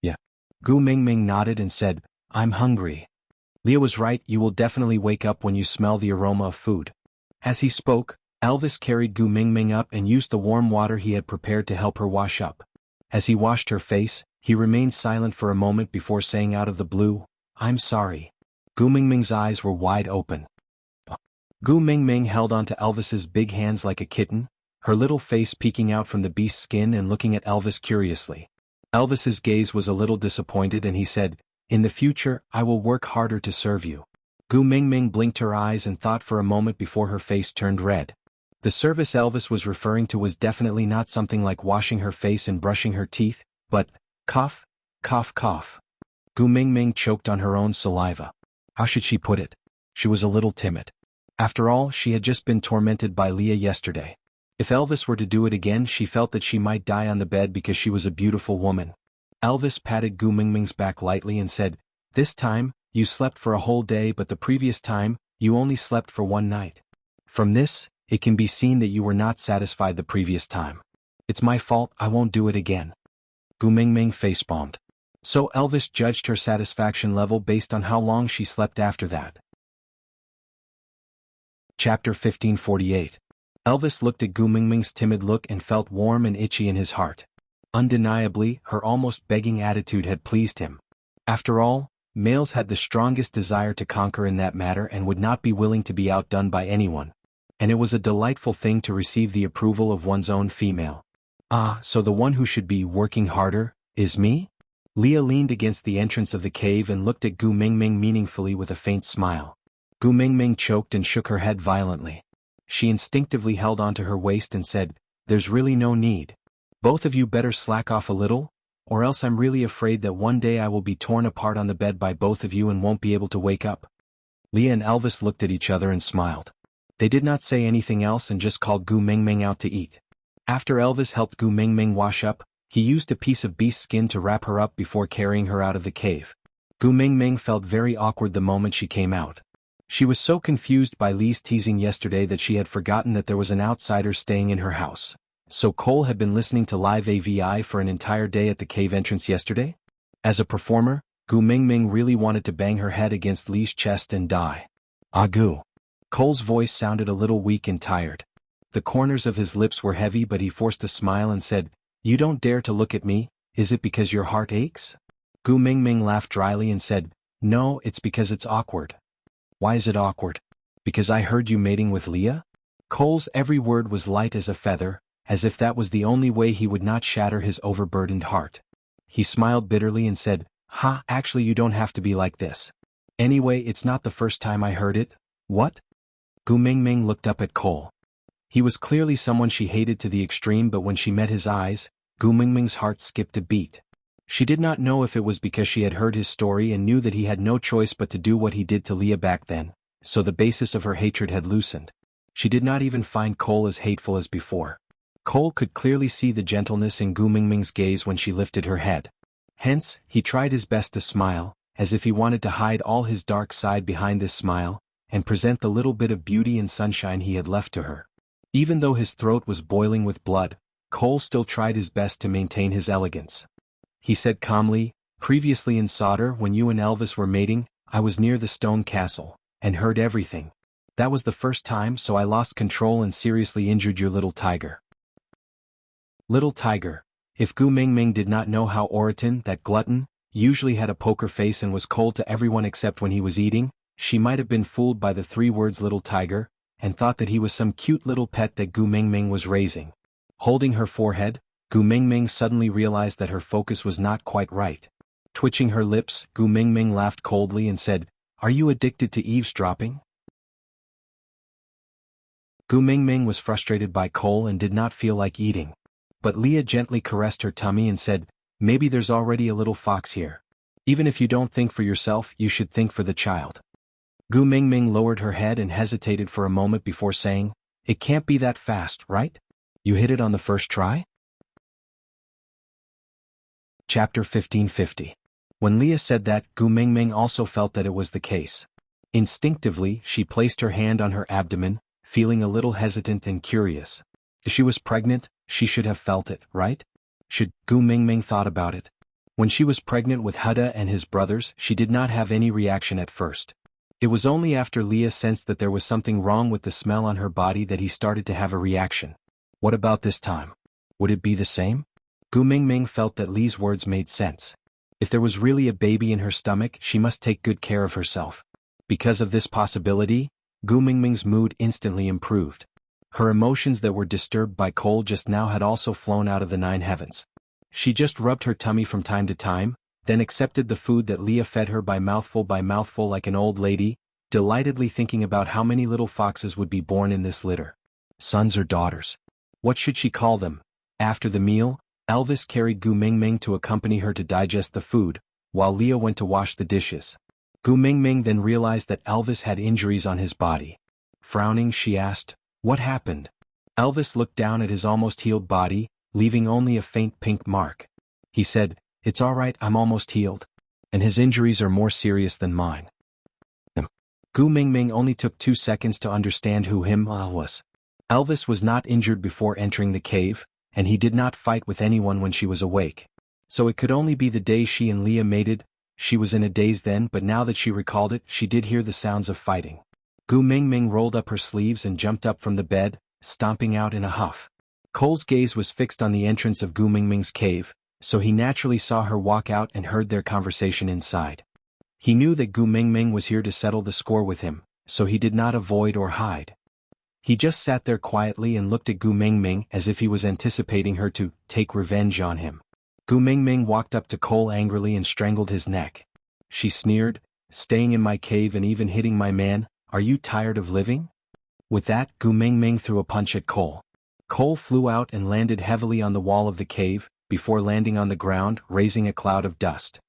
"Yeah." Gu Mingming nodded and said, "I'm hungry." Leah was right, you will definitely wake up when you smell the aroma of food. As he spoke, Elvis carried Gu Mingming up and used the warm water he had prepared to help her wash up. As he washed her face, he remained silent for a moment before saying out of the blue, "I'm sorry." Gu Mingming's eyes were wide open. Gu Mingming held onto Elvis's big hands like a kitten, her little face peeking out from the beast's skin and looking at Elvis curiously. Elvis's gaze was a little disappointed and he said, In the future, I will work harder to serve you. Gu Mingming blinked her eyes and thought for a moment before her face turned red. The service Elvis was referring to was definitely not something like washing her face and brushing her teeth, but, cough, cough, cough. Gu Mingming choked on her own saliva. How should she put it? She was a little timid. After all, she had just been tormented by Leah yesterday. If Elvis were to do it again, she felt that she might die on the bed because she was a beautiful woman. Elvis patted Gu Mingming's back lightly and said, "This time, you slept for a whole day, but the previous time, you only slept for one night. From this, it can be seen that you were not satisfied the previous time. It's my fault, I won't do it again." Gu Mingming facepalmed. So Elvis judged her satisfaction level based on how long she slept after that. Chapter 1548. Elvis looked at Gu Mingming's timid look and felt warm and itchy in his heart. Undeniably, her almost begging attitude had pleased him. After all, males had the strongest desire to conquer in that matter and would not be willing to be outdone by anyone. And it was a delightful thing to receive the approval of one's own female. Ah, so the one who should be working harder is me? Leah leaned against the entrance of the cave and looked at Gu Mingming meaningfully with a faint smile. Gu Mingming choked and shook her head violently. She instinctively held onto her waist and said, "There's really no need. Both of you better slack off a little, or else I'm really afraid that one day I will be torn apart on the bed by both of you and won't be able to wake up." Leah and Elvis looked at each other and smiled. They did not say anything else and just called Gu Mingming out to eat. After Elvis helped Gu Mingming wash up, he used a piece of beast skin to wrap her up before carrying her out of the cave. Gu Mingming felt very awkward the moment she came out. She was so confused by Lee's teasing yesterday that she had forgotten that there was an outsider staying in her house. So Cole had been listening to live AVI for an entire day at the cave entrance yesterday? As a performer, Gu Mingming really wanted to bang her head against Lee's chest and die. "Ah, Gu." Cole's voice sounded a little weak and tired. The corners of his lips were heavy, but he forced a smile and said, "You don't dare to look at me, is it because your heart aches?" Gu Mingming laughed dryly and said, "No, it's because it's awkward." "Why is it awkward? Because I heard you mating with Leah?" Cole's every word was light as a feather, as if that was the only way he would not shatter his overburdened heart. He smiled bitterly and said, "Ha, actually you don't have to be like this. Anyway, it's not the first time I heard it." "What?" Gu Mingming looked up at Cole. He was clearly someone she hated to the extreme, but when she met his eyes, Gu Mingming's heart skipped a beat. She did not know if it was because she had heard his story and knew that he had no choice but to do what he did to Leah back then, so the basis of her hatred had loosened. She did not even find Cole as hateful as before. Cole could clearly see the gentleness in Gu Mingming's gaze when she lifted her head. Hence, he tried his best to smile, as if he wanted to hide all his dark side behind this smile, and present the little bit of beauty and sunshine he had left to her. Even though his throat was boiling with blood, Cole still tried his best to maintain his elegance. He said calmly, "Previously in Solder, when you and Elvis were mating, I was near the stone castle, and heard everything. That was the first time, so I lost control and seriously injured your little tiger." Little tiger. If Gu Mingming did not know how Oriton, that glutton, usually had a poker face and was cold to everyone except when he was eating, she might have been fooled by the 3 words little tiger, and thought that he was some cute little pet that Gu Mingming was raising. Holding her forehead, Gu Mingming suddenly realized that her focus was not quite right. Twitching her lips, Gu Mingming laughed coldly and said, "Are you addicted to eavesdropping?" Gu Mingming was frustrated by Cole and did not feel like eating. But Leah gently caressed her tummy and said, "Maybe there's already a little fox here. Even if you don't think for yourself, you should think for the child." Gu Mingming lowered her head and hesitated for a moment before saying, "It can't be that fast, right? You hit it on the first try?" Chapter 1550. When Leah said that, Gu Mingming also felt that it was the case. Instinctively, she placed her hand on her abdomen, feeling a little hesitant and curious. If she was pregnant, she should have felt it, right? Gu Mingming thought about it. When she was pregnant with Huda and his brothers, she did not have any reaction at first. It was only after Leah sensed that there was something wrong with the smell on her body that he started to have a reaction. What about this time? Would it be the same? Gu Mingming felt that Lee's words made sense. If there was really a baby in her stomach, she must take good care of herself. Because of this possibility, Gu Mingming's mood instantly improved. Her emotions that were disturbed by Cole just now had also flown out of the 9 heavens. She just rubbed her tummy from time to time, then accepted the food that Leah fed her by mouthful like an old lady, delightedly thinking about how many little foxes would be born in this litter. Sons or daughters? What should she call them? After the meal, Elvis carried Gu Mingming to accompany her to digest the food, while Leah went to wash the dishes. Gu Mingming then realized that Elvis had injuries on his body. Frowning, she asked, "What happened?" Elvis looked down at his almost healed body, leaving only a faint pink mark. He said, "It's all right, I'm almost healed. And his injuries are more serious than mine." Gu Mingming only took 2 seconds to understand who him was. Elvis was not injured before entering the cave, and he did not fight with anyone when she was awake. So it could only be the day she and Leah mated. She was in a daze then, but now that she recalled it, she did hear the sounds of fighting. Gu Mingming rolled up her sleeves and jumped up from the bed, stomping out in a huff. Cole's gaze was fixed on the entrance of Gu Mingming's cave, so he naturally saw her walk out and heard their conversation inside. He knew that Gu Mingming was here to settle the score with him, so he did not avoid or hide. He just sat there quietly and looked at Gu Mingming as if he was anticipating her to take revenge on him. Gu Mingming walked up to Cole angrily and strangled his neck. She sneered, "Staying in my cave and even hitting my man, are you tired of living?" With that, Gu Mingming threw a punch at Cole. Cole flew out and landed heavily on the wall of the cave, before landing on the ground, raising a cloud of dust.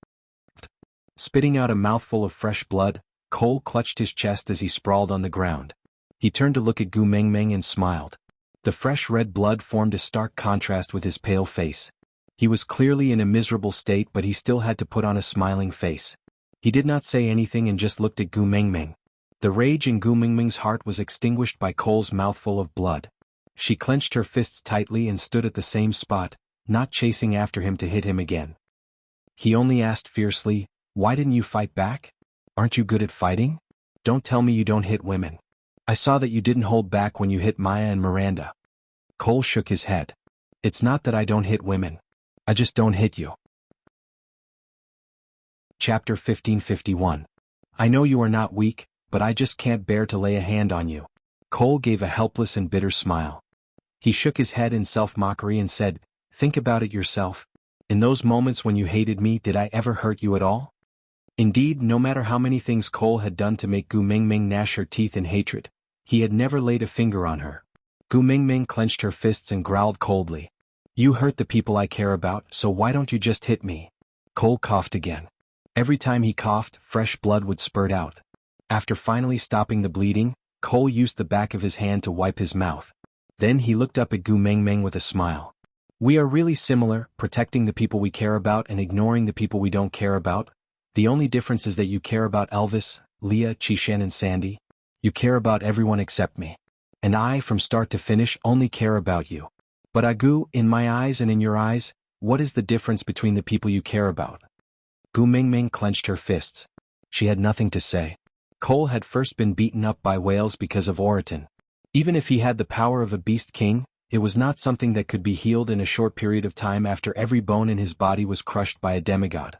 Spitting out a mouthful of fresh blood, Cole clutched his chest as he sprawled on the ground. He turned to look at Gu Mingming and smiled. The fresh red blood formed a stark contrast with his pale face. He was clearly in a miserable state, but he still had to put on a smiling face. He did not say anything and just looked at Gu Mingming. The rage in Gu Mingming's heart was extinguished by Cole's mouthful of blood. She clenched her fists tightly and stood at the same spot, not chasing after him to hit him again. He only asked fiercely, "Why didn't you fight back? Aren't you good at fighting? Don't tell me you don't hit women. I saw that you didn't hold back when you hit Maya and Miranda." Cole shook his head. "It's not that I don't hit women. I just don't hit you." Chapter 1551. I know you are not weak, but I just can't bear to lay a hand on you. Cole gave a helpless and bitter smile. He shook his head in self-mockery and said, "Think about it yourself. In those moments when you hated me, did I ever hurt you at all?" Indeed, no matter how many things Cole had done to make Gu Mingming gnash her teeth in hatred, he had never laid a finger on her. Gu Mingming clenched her fists and growled coldly, "You hurt the people I care about, so why don't you just hit me?" Cole coughed again. Every time he coughed, fresh blood would spurt out. After finally stopping the bleeding, Cole used the back of his hand to wipe his mouth. Then he looked up at Gu Mingming with a smile. "We are really similar, protecting the people we care about and ignoring the people we don't care about. The only difference is that you care about Elvis, Leah, Qishan and Sandy. You care about everyone except me. And I, from start to finish, only care about you. But Agu, in my eyes and in your eyes, what is the difference between the people you care about?" Gu Mingming clenched her fists. She had nothing to say. Cole had first been beaten up by whales because of Oriton. Even if he had the power of a beast king, it was not something that could be healed in a short period of time after every bone in his body was crushed by a demigod.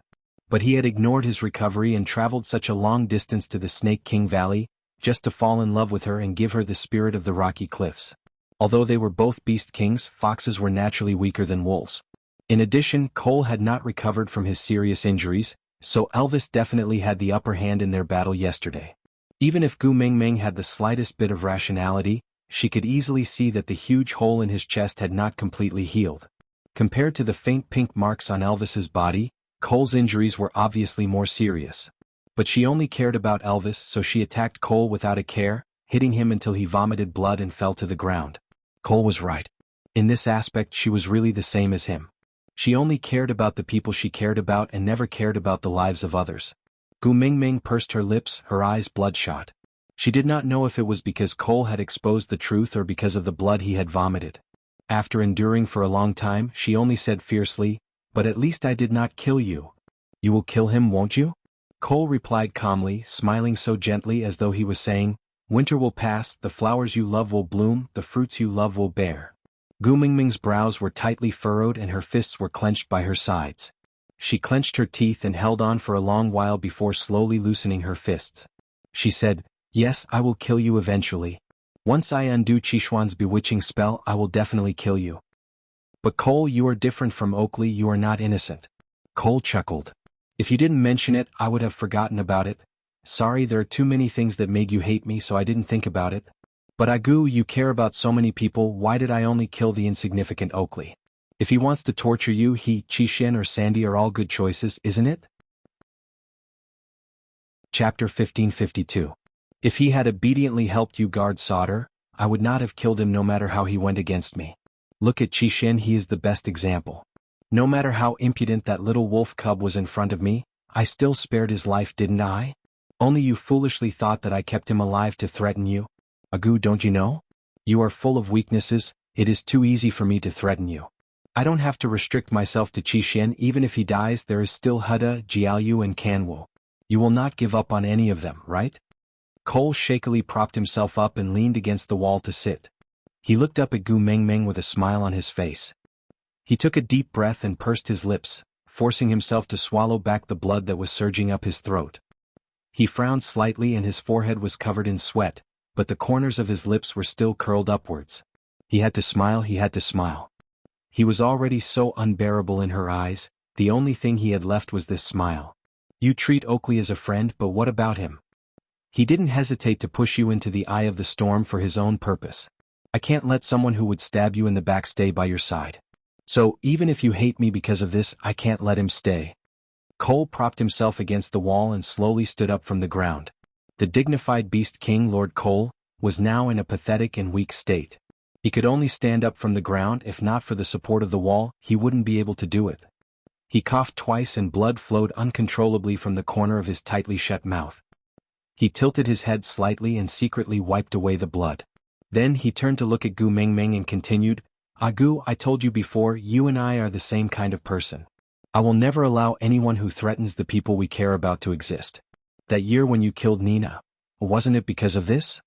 But he had ignored his recovery and traveled such a long distance to the Snake King Valley, just to fall in love with her and give her the spirit of the rocky cliffs. Although they were both beast kings, foxes were naturally weaker than wolves. In addition, Cole had not recovered from his serious injuries, so Elvis definitely had the upper hand in their battle yesterday. Even if Gu Mingming had the slightest bit of rationality, she could easily see that the huge hole in his chest had not completely healed. Compared to the faint pink marks on Elvis's body, Cole's injuries were obviously more serious. But she only cared about Elvis, so she attacked Cole without a care, hitting him until he vomited blood and fell to the ground. Cole was right. In this aspect, she was really the same as him. She only cared about the people she cared about and never cared about the lives of others. Gu Mingming pursed her lips, her eyes bloodshot. She did not know if it was because Cole had exposed the truth or because of the blood he had vomited. After enduring for a long time, she only said fiercely, "But at least I did not kill you. You will kill him, won't you?" Cole replied calmly, smiling so gently as though he was saying, "Winter will pass, the flowers you love will bloom, the fruits you love will bear." Gu Mingming's brows were tightly furrowed and her fists were clenched by her sides. She clenched her teeth and held on for a long while before slowly loosening her fists. She said, "Yes, I will kill you eventually. Once I undo Qishuan's bewitching spell, I will definitely kill you. But Cole, you are different from Oakley, you are not innocent." Cole chuckled. If you didn't mention it, I would have forgotten about it. Sorry, there are too many things that made you hate me, so I didn't think about it. But Agu, you care about so many people, why did I only kill the insignificant Oakley? If he wants to torture you, he, Qixin or Sandy are all good choices, isn't it? Chapter 1552. If he had obediently helped you guard Sauter, I would not have killed him no matter how he went against me. Look at Qixin, he is the best example. No matter how impudent that little wolf cub was in front of me, I still spared his life, didn't I? Only you foolishly thought that I kept him alive to threaten you. Agu, don't you know? You are full of weaknesses, it is too easy for me to threaten you. I don't have to restrict myself to Qixin, even if he dies there is still Huda, Jiayu and Canwu. You will not give up on any of them, right? Cole shakily propped himself up and leaned against the wall to sit. He looked up at Gu Mengmeng with a smile on his face. He took a deep breath and pursed his lips, forcing himself to swallow back the blood that was surging up his throat. He frowned slightly and his forehead was covered in sweat, but the corners of his lips were still curled upwards. He had to smile, he had to smile. He was already so unbearable in her eyes, the only thing he had left was this smile. You treat Oakley as a friend, but what about him? He didn't hesitate to push you into the eye of the storm for his own purpose. I can't let someone who would stab you in the back stay by your side. So, even if you hate me because of this, I can't let him stay. Cole propped himself against the wall and slowly stood up from the ground. The dignified beast king, Lord Cole, was now in a pathetic and weak state. He could only stand up from the ground. If not for the support of the wall, he wouldn't be able to do it. He coughed twice and blood flowed uncontrollably from the corner of his tightly shut mouth. He tilted his head slightly and secretly wiped away the blood. Then he turned to look at Gu Mengmeng and continued, Agu, I told you before, you and I are the same kind of person. I will never allow anyone who threatens the people we care about to exist. That year when you killed Nina, wasn't it because of this?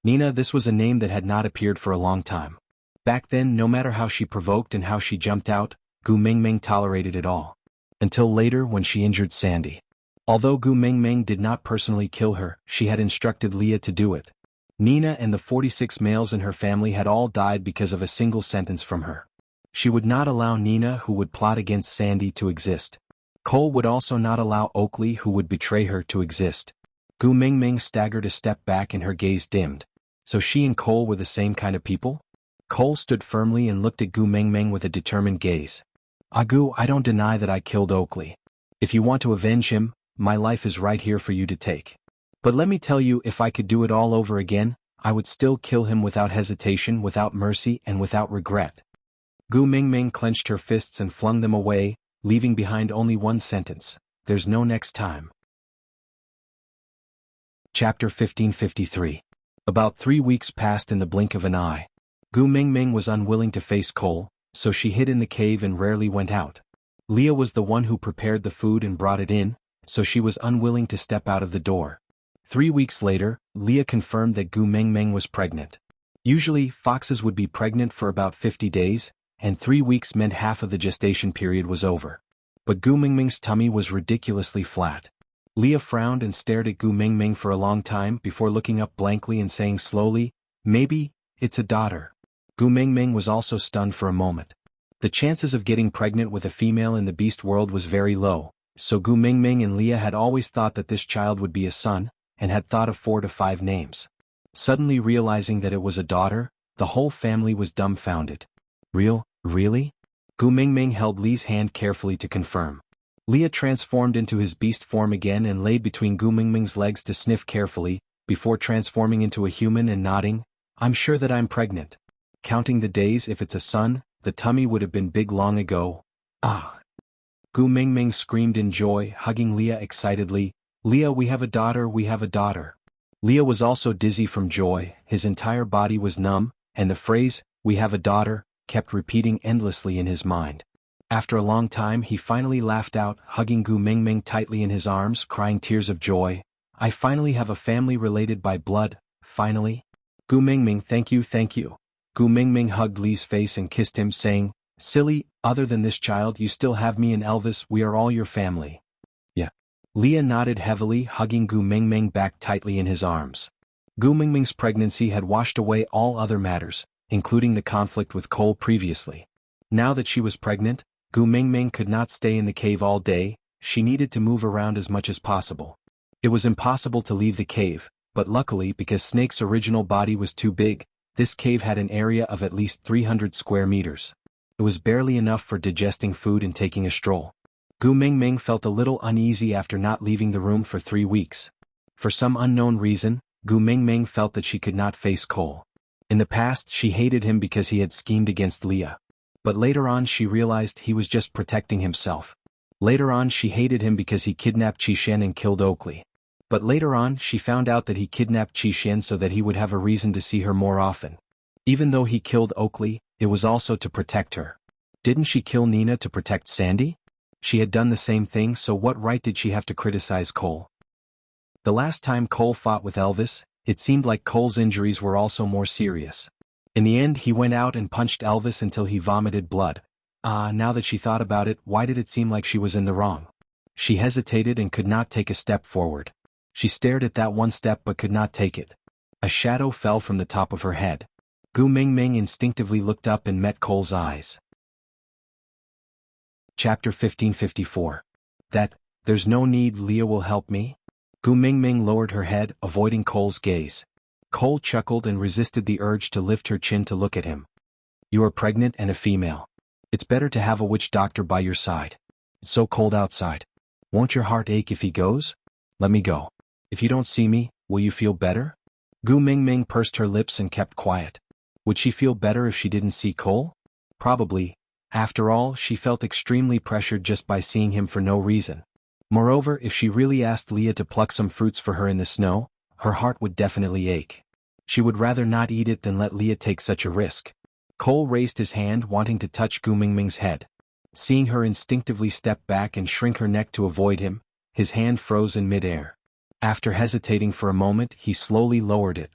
Nina, this was a name that had not appeared for a long time. Back then, no matter how she provoked and how she jumped out, Gu Mengmeng tolerated it all. Until later when she injured Sandy. Although Gu Mengmeng did not personally kill her, she had instructed Leah to do it. Nina and the 46 males in her family had all died because of a single sentence from her. She would not allow Nina, who would plot against Sandy, to exist. Cole would also not allow Oakley, who would betray her, to exist. Gu Mengmeng staggered a step back and her gaze dimmed. So she and Cole were the same kind of people? Cole stood firmly and looked at Gu Mengmeng with a determined gaze. Agu, I don't deny that I killed Oakley. If you want to avenge him, my life is right here for you to take. But let me tell you, if I could do it all over again, I would still kill him without hesitation, without mercy, and without regret. Gu Mengmeng clenched her fists and flung them away, leaving behind only one sentence, there's no next time. Chapter 1553. About 3 weeks passed in the blink of an eye. Gu Mengmeng was unwilling to face Cole, so she hid in the cave and rarely went out. Leah was the one who prepared the food and brought it in, so she was unwilling to step out of the door. 3 weeks later, Leah confirmed that Gu Mengmeng was pregnant. Usually, foxes would be pregnant for about 50 days, and 3 weeks meant half of the gestation period was over. But Gu Mengmeng's tummy was ridiculously flat. Leah frowned and stared at Gu Mengmeng for a long time before looking up blankly and saying slowly, maybe, it's a daughter. Gu Mengmeng was also stunned for a moment. The chances of getting pregnant with a female in the beast world was very low, so Gu Mengmeng and Leah had always thought that this child would be a son, and had thought of 4 to 5 names. Suddenly realizing that it was a daughter, the whole family was dumbfounded. Really? Gu Mengmeng held Lee's hand carefully to confirm. Leah transformed into his beast form again and lay between Gu Mengmeng's legs to sniff carefully, before transforming into a human and nodding, I'm sure that I'm pregnant. Counting the days, if it's a son, the tummy would have been big long ago. Ah! Gu Mengmeng screamed in joy, hugging Leah excitedly, Leah, we have a daughter, we have a daughter. Leah was also dizzy from joy, his entire body was numb, and the phrase, we have a daughter, kept repeating endlessly in his mind. After a long time he finally laughed out, hugging Gu Mengmeng tightly in his arms, crying tears of joy, I finally have a family related by blood, finally. Gu Mengmeng, thank you. Gu Mengmeng hugged Lee's face and kissed him, saying, silly, other than this child you still have me and Elvis, we are all your family. Yeah. Leah nodded heavily, hugging Gu Mengmeng back tightly in his arms. Gu Mengmeng's pregnancy had washed away all other matters, including the conflict with Cole previously. Now that she was pregnant, Gu Mengmeng could not stay in the cave all day, she needed to move around as much as possible. It was impossible to leave the cave, but luckily because Snake's original body was too big, this cave had an area of at least 300 square meters. It was barely enough for digesting food and taking a stroll. Gu Mingming felt a little uneasy after not leaving the room for 3 weeks. For some unknown reason, Gu Mingming felt that she could not face Cole. In the past she hated him because he had schemed against Leah. But later on she realized he was just protecting himself. Later on she hated him because he kidnapped Qixuan and killed Oakley. But later on she found out that he kidnapped Qixuan so that he would have a reason to see her more often. Even though he killed Oakley, it was also to protect her. Didn't she kill Nina to protect Sandy? She had done the same thing, so what right did she have to criticize Cole? The last time Cole fought with Elvis, it seemed like Cole's injuries were also more serious. In the end he went out and punched Elvis until he vomited blood. Now that she thought about it, why did it seem like she was in the wrong? She hesitated and could not take a step forward. She stared at that one step but could not take it. A shadow fell from the top of her head. Gu Mingming instinctively looked up and met Cole's eyes. Chapter 1554. There's no need, Leah will help me? Gu Mingming lowered her head, avoiding Cole's gaze. Cole chuckled and resisted the urge to lift her chin to look at him. You are pregnant and a female. It's better to have a witch doctor by your side. It's so cold outside. Won't your heart ache if he goes? Let me go. If you don't see me, will you feel better? Gu Mingming pursed her lips and kept quiet. Would she feel better if she didn't see Cole? Probably. After all, she felt extremely pressured just by seeing him for no reason. Moreover, if she really asked Leah to pluck some fruits for her in the snow, her heart would definitely ache. She would rather not eat it than let Leah take such a risk. Cole raised his hand, wanting to touch Gu Mingming's head. Seeing her instinctively step back and shrink her neck to avoid him, his hand froze in midair. After hesitating for a moment, he slowly lowered it.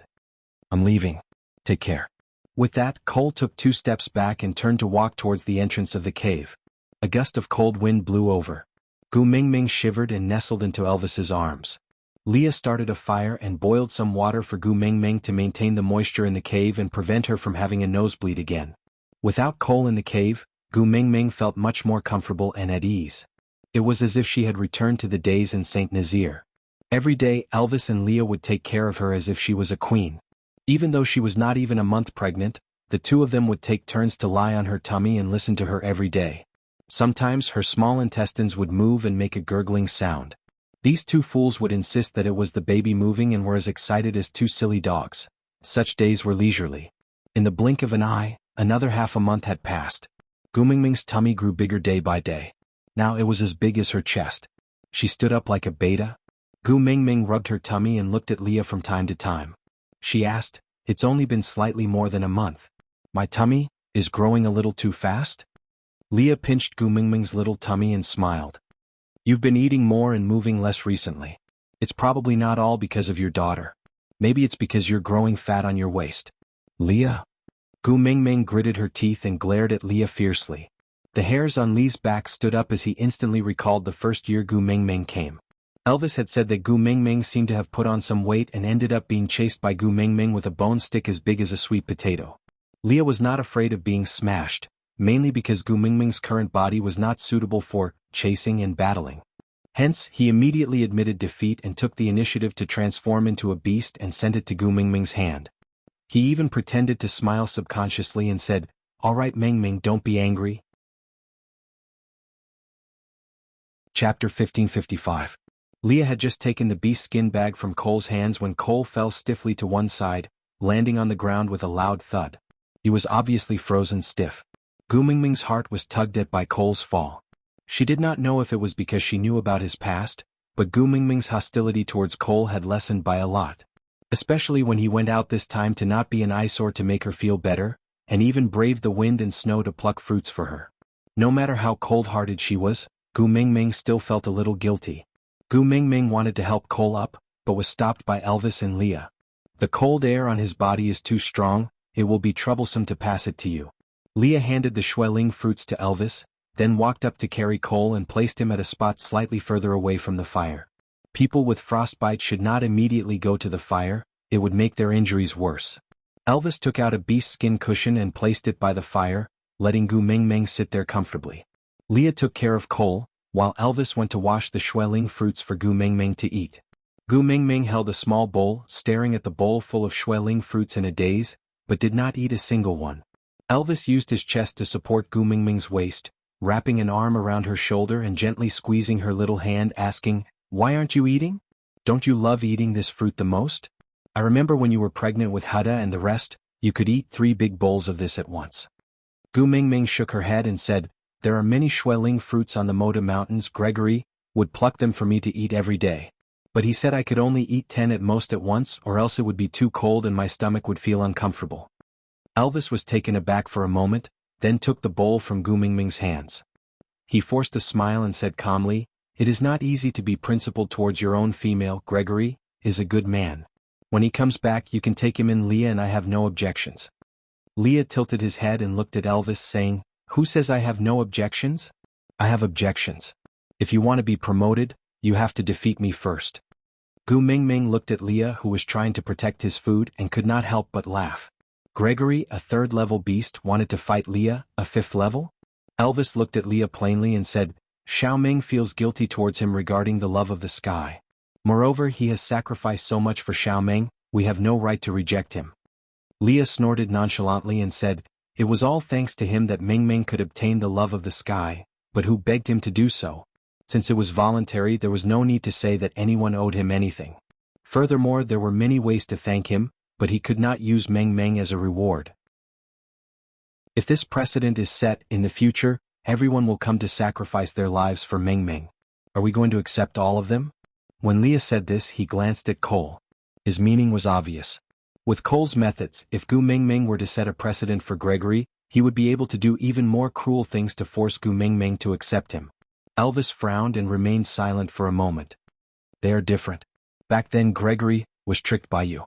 I'm leaving. Take care. With that, Cole took 2 steps back and turned to walk towards the entrance of the cave. A gust of cold wind blew over. Gu Mingming shivered and nestled into Elvis's arms. Leah started a fire and boiled some water for Gu Mingming to maintain the moisture in the cave and prevent her from having a nosebleed again. Without Cole in the cave, Gu Mingming felt much more comfortable and at ease. It was as if she had returned to the days in St. Nazaire. Every day Elvis and Leah would take care of her as if she was a queen. Even though she was not even a month pregnant, the two of them would take turns to lie on her tummy and listen to her every day. Sometimes her small intestines would move and make a gurgling sound. These 2 fools would insist that it was the baby moving and were as excited as 2 silly dogs. Such days were leisurely. In the blink of an eye, another half a month had passed. Gu Mingming's tummy grew bigger day by day. Now it was as big as her chest. She stood up like a beta. Gu Mingming rubbed her tummy and looked at Leah from time to time. She asked, It's only been slightly more than a month. My tummy is growing a little too fast? Leah pinched Gu Mingming's little tummy and smiled. You've been eating more and moving less recently. It's probably not all because of your daughter. Maybe it's because you're growing fat on your waist. Leah? Gu Mingming gritted her teeth and glared at Leah fiercely. The hairs on Lee's back stood up as he instantly recalled the first year Gu Mingming came. Elvis had said that Gu Mingming seemed to have put on some weight and ended up being chased by Gu Mingming with a bone stick as big as a sweet potato. Leah was not afraid of being smashed, mainly because Gu Mingming's current body was not suitable for chasing and battling. Hence, he immediately admitted defeat and took the initiative to transform into a beast and sent it to Gu Mingming's hand. He even pretended to smile subconsciously and said, All right Mingming, don't be angry. Chapter 1555. Leah had just taken the beast skin bag from Cole's hands when Cole fell stiffly to one side, landing on the ground with a loud thud. He was obviously frozen stiff. Gu Mingming's heart was tugged at by Cole's fall. She did not know if it was because she knew about his past, but Gu Mingming's hostility towards Cole had lessened by a lot. Especially when he went out this time to not be an eyesore to make her feel better, and even braved the wind and snow to pluck fruits for her. No matter how cold-hearted she was, Gu Mingming still felt a little guilty. Gu Mingming wanted to help Cole up, but was stopped by Elvis and Leah. The cold air on his body is too strong, it will be troublesome to pass it to you. Leah handed the Xueling fruits to Elvis, then walked up to carry Cole and placed him at a spot slightly further away from the fire. People with frostbite should not immediately go to the fire, it would make their injuries worse. Elvis took out a beast skin cushion and placed it by the fire, letting Gu Mingming sit there comfortably. Leah took care of Cole, while Elvis went to wash the xueling fruits for Gu Mingming to eat. Gu Mingming held a small bowl, staring at the bowl full of xueling fruits in a daze, but did not eat a single one. Elvis used his chest to support Gu Mingming's waist, wrapping an arm around her shoulder and gently squeezing her little hand, asking, "Why aren't you eating? Don't you love eating this fruit the most? I remember when you were pregnant with Huda and the rest, you could eat 3 big bowls of this at once." Gu Mingming shook her head and said, "There are many xueling fruits on the Moda Mountains. Gregory would pluck them for me to eat every day. But he said I could only eat 10 at most at once, or else it would be too cold and my stomach would feel uncomfortable." Elvis was taken aback for a moment, then took the bowl from Gu Mingming's hands. He forced a smile and said calmly, "It is not easy to be principled towards your own female. Gregory is a good man. When he comes back you can take him in, Leah, and I have no objections." Leah tilted his head and looked at Elvis, saying, "Who says I have no objections? I have objections. If you want to be promoted, you have to defeat me first." Gu Mingming looked at Leah, who was trying to protect his food, and could not help but laugh. Gregory, a 3rd-level beast, wanted to fight Leah, a 5th level? Elvis looked at Leah plainly and said, "Xiaoming feels guilty towards him regarding the love of the sky. Moreover, he has sacrificed so much for Xiaoming, we have no right to reject him." Leah snorted nonchalantly and said, "It was all thanks to him that Mingming could obtain the love of the sky, but who begged him to do so? Since it was voluntary, there was no need to say that anyone owed him anything. Furthermore, there were many ways to thank him, but he could not use Mingming as a reward. If this precedent is set in the future, everyone will come to sacrifice their lives for Mingming. Are we going to accept all of them?" When Leah said this, he glanced at Cole. His meaning was obvious. With Cole's methods, if Gu Mingming were to set a precedent for Gregory, he would be able to do even more cruel things to force Gu Mingming to accept him. Elvis frowned and remained silent for a moment. "They are different. Back then Gregory was tricked by you."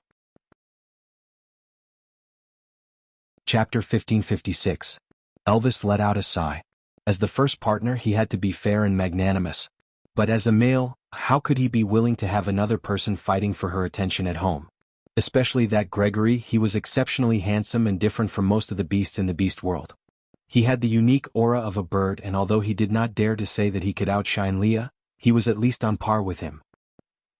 Chapter 1556. Elvis let out a sigh. As the first partner, he had to be fair and magnanimous. But as a male, how could he be willing to have another person fighting for her attention at home? Especially that Gregory. He was exceptionally handsome and different from most of the beasts in the beast world. He had the unique aura of a bird, and although he did not dare to say that he could outshine Leah, he was at least on par with him.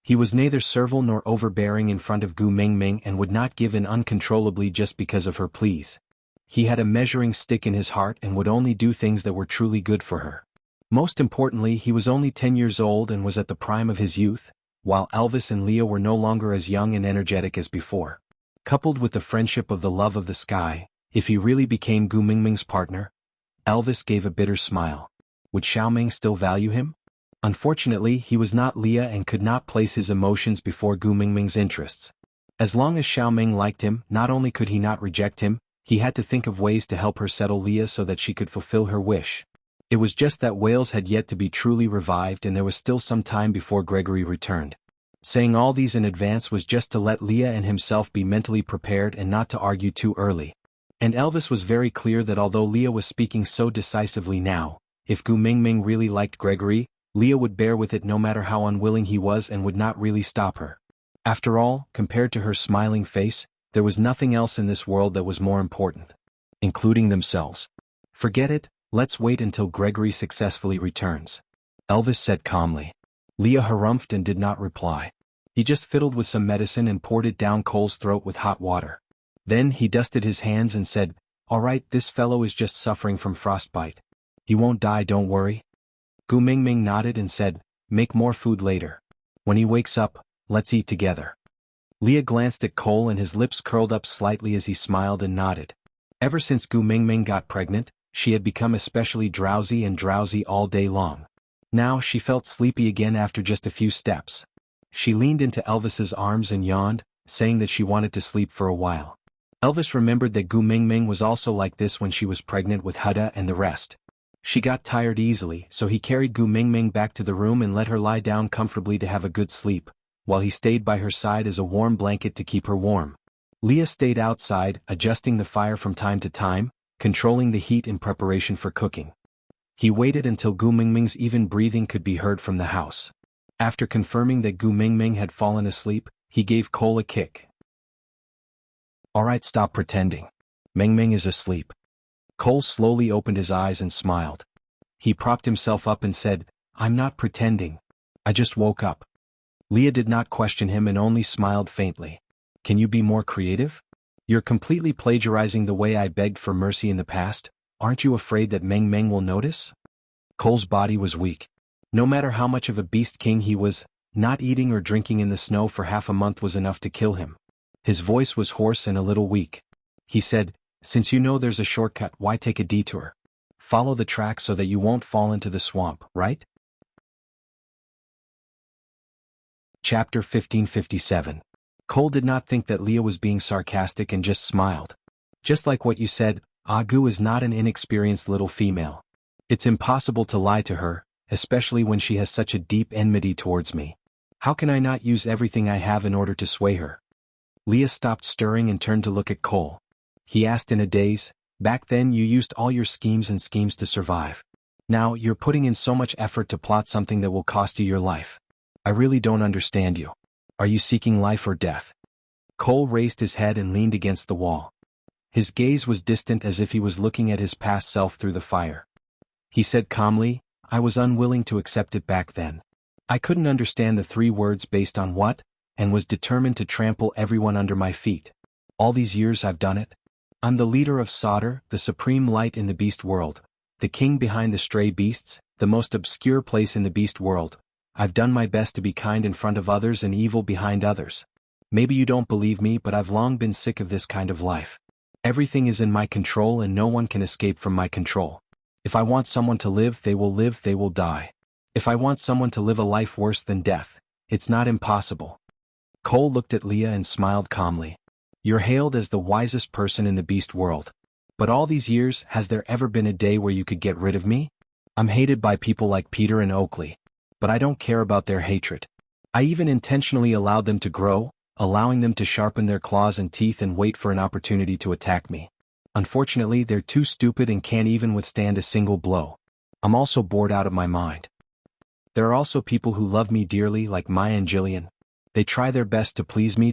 He was neither servile nor overbearing in front of Gu Mingming and would not give in uncontrollably just because of her pleas. He had a measuring stick in his heart and would only do things that were truly good for her. Most importantly, he was only 10 years old and was at the prime of his youth, while Elvis and Leah were no longer as young and energetic as before. Coupled with the friendship of the love of the sky, if he really became Gu Mingming's partner, Elvis gave a bitter smile. Would Xiaoming still value him? Unfortunately, he was not Leah and could not place his emotions before Gu Mingming's interests. As long as Xiaoming liked him, not only could he not reject him, he had to think of ways to help her settle Leah so that she could fulfill her wish. It was just that Wales had yet to be truly revived and there was still some time before Gregory returned. Saying all these in advance was just to let Leah and himself be mentally prepared and not to argue too early. And Elvis was very clear that although Leah was speaking so decisively now, if Gu Mingming really liked Gregory, Leah would bear with it no matter how unwilling he was and would not really stop her. After all, compared to her smiling face, there was nothing else in this world that was more important. Including themselves. "Forget it, let's wait until Gregory successfully returns," Elvis said calmly. Leah harumphed and did not reply. He just fiddled with some medicine and poured it down Cole's throat with hot water. Then he dusted his hands and said, "All right, this fellow is just suffering from frostbite. He won't die, don't worry." Gu Mingming nodded and said, "Make more food later. When he wakes up, let's eat together." Leah glanced at Cole and his lips curled up slightly as he smiled and nodded. Ever since Gu Mingming got pregnant, she had become especially drowsy all day long. Now she felt sleepy again after just a few steps. She leaned into Elvis's arms and yawned, saying that she wanted to sleep for a while. Elvis remembered that Gu Mingming was also like this when she was pregnant with Huda and the rest. She got tired easily, so he carried Gu Mingming back to the room and let her lie down comfortably to have a good sleep, while he stayed by her side as a warm blanket to keep her warm. Leah stayed outside, adjusting the fire from time to time, controlling the heat in preparation for cooking. He waited until Gu Mingming's even breathing could be heard from the house. After confirming that Gu Mingming had fallen asleep, he gave Cole a kick. "All right, stop pretending. Mingming is asleep." Cole slowly opened his eyes and smiled. He propped himself up and said, I'm not pretending. I just woke up. Leah did not question him and only smiled faintly. Can you be more creative? You're completely plagiarizing the way I begged for mercy in the past. Aren't you afraid that Meng Meng will notice? Cole's body was weak. No matter how much of a beast king he was, not eating or drinking in the snow for half a month was enough to kill him. His voice was hoarse and a little weak. He said, since you know there's a shortcut, why take a detour? Follow the track so that you won't fall into the swamp, right? Chapter 1557. Cole did not think that Leah was being sarcastic and just smiled. Just like what you said, Agu is not an inexperienced little female. It's impossible to lie to her, especially when she has such a deep enmity towards me. How can I not use everything I have in order to sway her? Leah stopped stirring and turned to look at Cole. He asked in a daze, back then you used all your schemes to survive. Now you're putting in so much effort to plot something that will cost you your life. I really don't understand you. Are you seeking life or death? Cole raised his head and leaned against the wall. His gaze was distant as if he was looking at his past self through the fire. He said calmly, I was unwilling to accept it back then. I couldn't understand the 3 words based on what, and was determined to trample everyone under my feet. All these years I've done it. I'm the leader of Sauder, the supreme light in the beast world, the king behind the stray beasts, the most obscure place in the beast world. I've done my best to be kind in front of others and evil behind others. Maybe you don't believe me, but I've long been sick of this kind of life. Everything is in my control and no one can escape from my control. If I want someone to live, they will die. If I want someone to live a life worse than death, it's not impossible. Cole looked at Leah and smiled calmly. You're hailed as the wisest person in the beast world. But all these years, has there ever been a day where you could get rid of me? I'm hated by people like Peter and Oakley. But I don't care about their hatred. I even intentionally allowed them to grow, allowing them to sharpen their claws and teeth and wait for an opportunity to attack me. Unfortunately, they're too stupid and can't even withstand a single blow. I'm also bored out of my mind. There are also people who love me dearly like Maya and Jillian. They try their best to please me.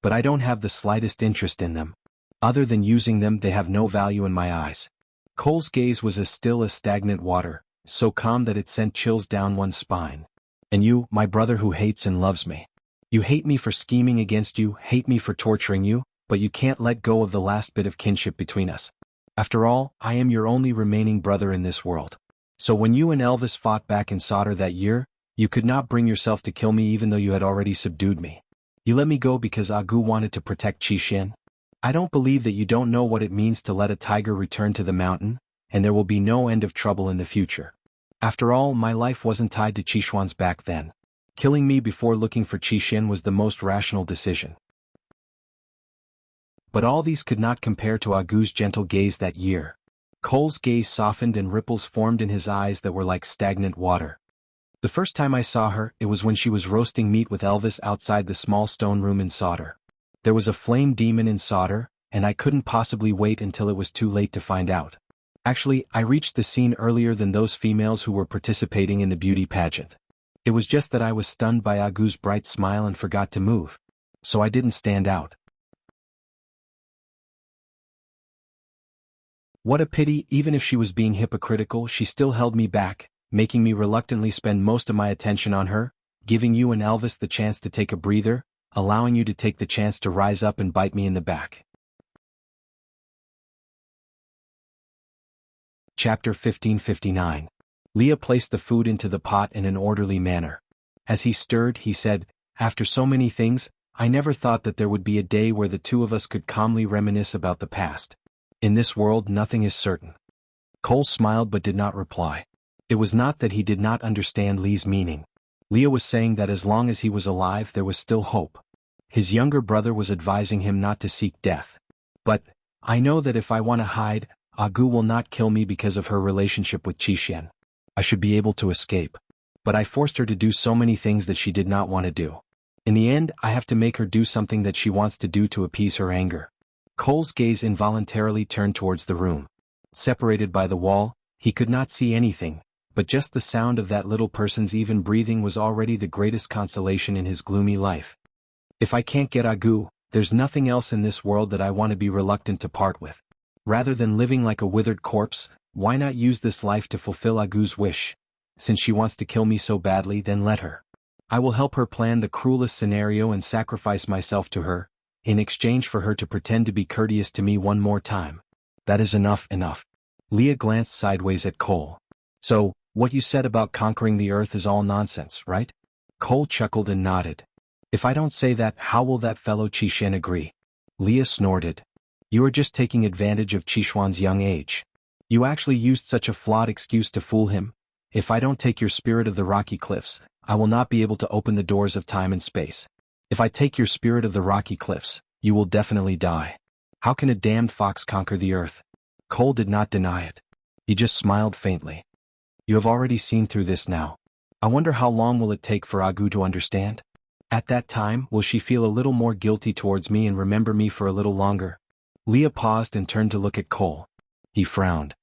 But I don't have the slightest interest in them. Other than using them, they have no value in my eyes. Cole's gaze was as still as stagnant water, so calm that it sent chills down one's spine. And you, my brother who hates and loves me. You hate me for scheming against you, hate me for torturing you, but you can't let go of the last bit of kinship between us. After all, I am your only remaining brother in this world. So when you and Elvis fought back in Sauder that year, you could not bring yourself to kill me even though you had already subdued me. You let me go because Agu wanted to protect Xianxia. I don't believe that you don't know what it means to let a tiger return to the mountain, and there will be no end of trouble in the future. After all, my life wasn't tied to Xianxuan's back then. Killing me before looking for Xianxia was the most rational decision. But all these could not compare to Agu's gentle gaze that year. Cole's gaze softened and ripples formed in his eyes that were like stagnant water. The first time I saw her, it was when she was roasting meat with Elvis outside the small stone room in Sauder. There was a flame demon in Sauder, and I couldn't possibly wait until it was too late to find out. Actually, I reached the scene earlier than those females who were participating in the beauty pageant. It was just that I was stunned by Agu's bright smile and forgot to move. So I didn't stand out. What a pity, even if she was being hypocritical, she still held me back, making me reluctantly spend most of my attention on her, giving you and Elvis the chance to take a breather, allowing you to take the chance to rise up and bite me in the back. Chapter 1559. Leah placed the food into the pot in an orderly manner. As he stirred, he said, after so many things, I never thought that there would be a day where the two of us could calmly reminisce about the past. In this world, nothing is certain. Cole smiled but did not reply. It was not that he did not understand Lee's meaning. Leah was saying that as long as he was alive there was still hope. His younger brother was advising him not to seek death. But, I know that if I want to hide, Agu will not kill me because of her relationship with Xianxia. I should be able to escape. But I forced her to do so many things that she did not want to do. In the end, I have to make her do something that she wants to do to appease her anger. Cole's gaze involuntarily turned towards the room. Separated by the wall, he could not see anything, but just the sound of that little person's even breathing was already the greatest consolation in his gloomy life. If I can't get Agu, there's nothing else in this world that I want to be reluctant to part with. Rather than living like a withered corpse, Why not use this life to fulfill Agu's wish? Since she wants to kill me so badly, then let her. I will help her plan the cruelest scenario and sacrifice myself to her, in exchange for her to pretend to be courteous to me one more time. That is enough. Leah glanced sideways at Cole. So, what you said about conquering the earth is all nonsense, right? Cole chuckled and nodded. If I don't say that, how will that fellow Qixuan agree? Leah snorted. You are just taking advantage of Qixuan's young age. You actually used such a flawed excuse to fool him. If I don't take your spirit of the rocky cliffs, I will not be able to open the doors of time and space. If I take your spirit of the rocky cliffs, you will definitely die. How can a damned fox conquer the earth? Cole did not deny it. He just smiled faintly. You have already seen through this now. I wonder how long will it take for Agu to understand? At that time, will she feel a little more guilty towards me and remember me for a little longer? Leah paused and turned to look at Cole. He frowned.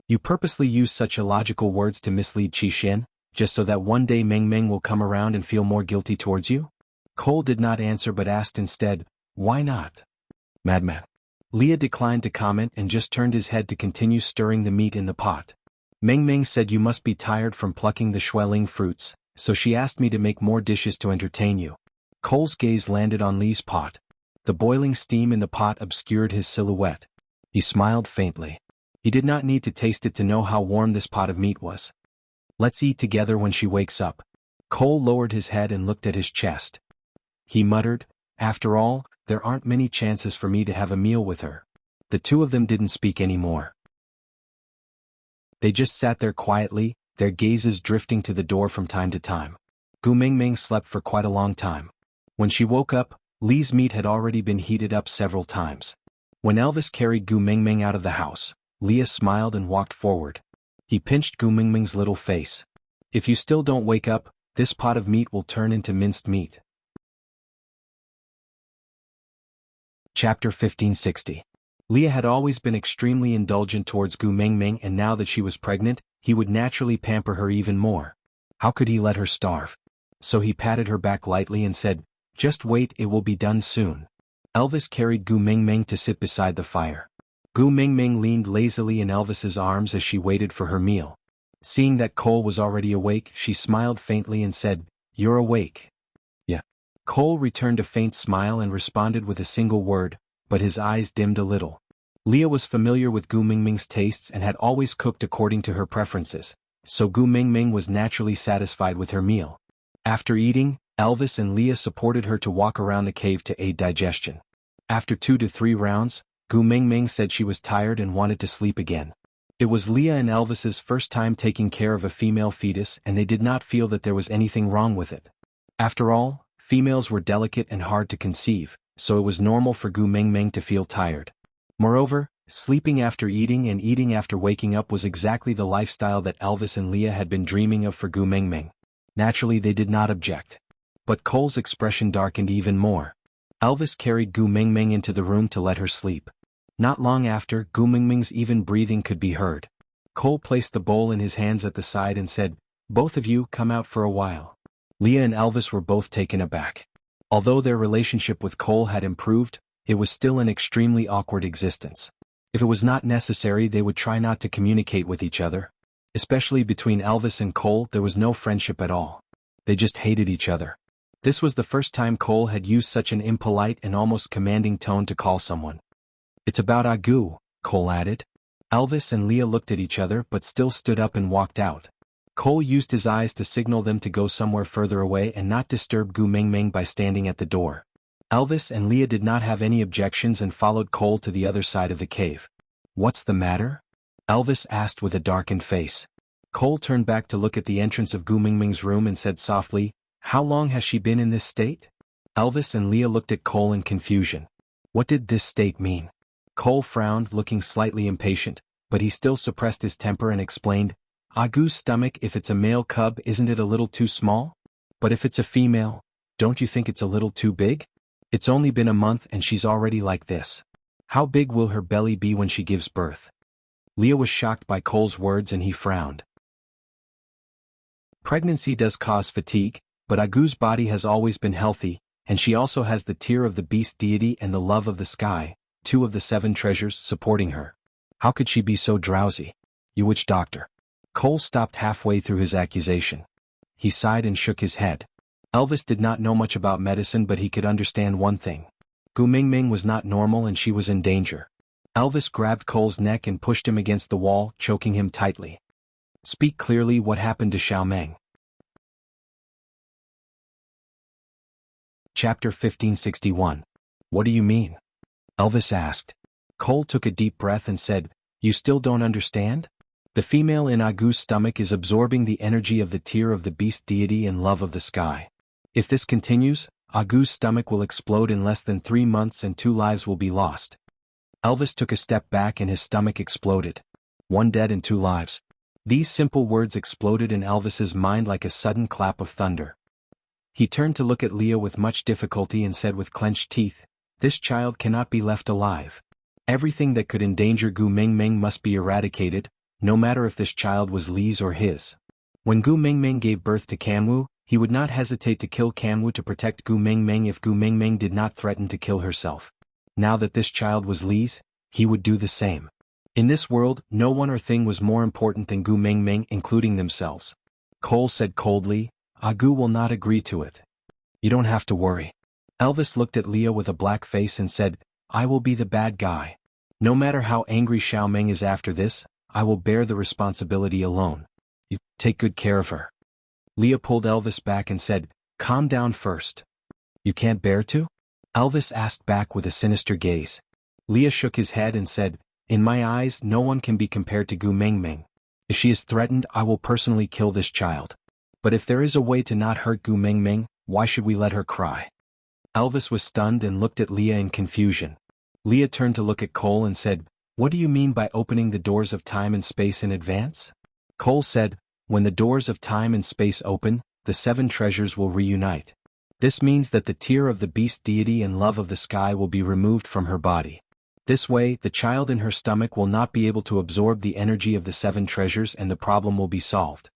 You purposely use such illogical words to mislead Qixuan, just so that one day Meng Meng will come around and feel more guilty towards you? Cole did not answer but asked instead, why not? Madman. Leah declined to comment and just turned his head to continue stirring the meat in the pot. Meng Meng said you must be tired from plucking the xueling fruits, so she asked me to make more dishes to entertain you. Cole's gaze landed on Lee's pot. The boiling steam in the pot obscured his silhouette. He smiled faintly. He did not need to taste it to know how warm this pot of meat was. Let's eat together when she wakes up. Cole lowered his head and looked at his chest. He muttered, after all, there aren't many chances for me to have a meal with her. The two of them didn't speak anymore. They just sat there quietly, their gazes drifting to the door from time to time. Gu Mingming slept for quite a long time. When she woke up, Lee's meat had already been heated up several times. When Elvis carried Gu Mingming out of the house, Leah smiled and walked forward. He pinched Gu Mingming's little face. If you still don't wake up, this pot of meat will turn into minced meat. Chapter 1560. Leah had always been extremely indulgent towards Gu Mingming, and now that she was pregnant, he would naturally pamper her even more. How could he let her starve? So he patted her back lightly and said, just wait, it will be done soon. Elvis carried Gu Mingming to sit beside the fire. Gu Mingming leaned lazily in Elvis's arms as she waited for her meal. Seeing that Cole was already awake, she smiled faintly and said, you're awake. Yeah. Cole returned a faint smile and responded with a single word, but his eyes dimmed a little. Leah was familiar with Gu Mingming's tastes and had always cooked according to her preferences, so Gu Mingming was naturally satisfied with her meal. After eating, Elvis and Leah supported her to walk around the cave to aid digestion. After 2 to 3 rounds, Gu Mingming said she was tired and wanted to sleep again. It was Leah and Elvis's first time taking care of a female fetus, and they did not feel that there was anything wrong with it. After all, females were delicate and hard to conceive, so it was normal for Gu Mingming to feel tired. Moreover, sleeping after eating and eating after waking up was exactly the lifestyle that Elvis and Leah had been dreaming of for Gu Mingming. Naturally, they did not object. But Cole's expression darkened even more. Elvis carried Gu Mingming into the room to let her sleep. Not long after, Gu Mingming's even breathing could be heard. Cole placed the bowl in his hands at the side and said, both of you come out for a while. Leah and Elvis were both taken aback. Although their relationship with Cole had improved, it was still an extremely awkward existence. If it was not necessary, they would try not to communicate with each other. Especially between Elvis and Cole, there was no friendship at all. They just hated each other. This was the first time Cole had used such an impolite and almost commanding tone to call someone. It's about Agu, Cole added. Elvis and Leah looked at each other but still stood up and walked out. Cole used his eyes to signal them to go somewhere further away and not disturb Gu Mingming by standing at the door. Elvis and Leah did not have any objections and followed Cole to the other side of the cave. What's the matter? Elvis asked with a darkened face. Cole turned back to look at the entrance of Gu Mingming's room and said softly, how long has she been in this state? Elvis and Leah looked at Cole in confusion. What did this state mean? Cole frowned, looking slightly impatient, but he still suppressed his temper and explained, Agu's stomach, if it's a male cub, isn't it a little too small? But if it's a female, don't you think it's a little too big? It's only been a month and she's already like this. How big will her belly be when she gives birth? Leah was shocked by Cole's words and he frowned. Pregnancy does cause fatigue, but Agu's body has always been healthy, and she also has the tear of the beast deity and the love of the sky, 2 of the 7 treasures, supporting her. How could she be so drowsy? You witch doctor. Cole stopped halfway through his accusation. He sighed and shook his head. Elvis did not know much about medicine, but he could understand one thing. Gu Mingming was not normal and she was in danger. Elvis grabbed Cole's neck and pushed him against the wall, choking him tightly. Speak clearly. What happened to Xiao Meng? Chapter 1561. What do you mean? Elvis asked. Cole took a deep breath and said, You still don't understand? The female in Agu's stomach is absorbing the energy of the tear of the beast deity and love of the sky. If this continues, Agu's stomach will explode in less than 3 months and 2 lives will be lost. Elvis took a step back and his stomach exploded. 1 dead and 2 lives. These simple words exploded in Elvis's mind like a sudden clap of thunder. He turned to look at Leah with much difficulty and said with clenched teeth, This child cannot be left alive. Everything that could endanger Gu Mingming must be eradicated, no matter if this child was Li's or his. When Gu Mingming gave birth to Xuanhu, he would not hesitate to kill Xuanhu to protect Gu Mingming if Gu Mingming did not threaten to kill herself. Now that this child was Li's, he would do the same. In this world, no one or thing was more important than Gu Mingming, including themselves. Cole said coldly, Agu will not agree to it. You don't have to worry. Elvis looked at Leah with a black face and said, I will be the bad guy. No matter how angry Xiao Meng is after this, I will bear the responsibility alone. You take good care of her. Leah pulled Elvis back and said, Calm down first. You can't bear to? Elvis asked back with a sinister gaze. Leah shook his head and said, In my eyes, no one can be compared to Gu Mingming. If she is threatened, I will personally kill this child. But if there is a way to not hurt Gu Mingming, why should we let her cry? Elvis was stunned and looked at Leah in confusion. Leah turned to look at Cole and said, What do you mean by opening the doors of time and space in advance? Cole said, When the doors of time and space open, the 7 treasures will reunite. This means that the tear of the beast deity and love of the sky will be removed from her body. This way, the child in her stomach will not be able to absorb the energy of the 7 treasures and the problem will be solved.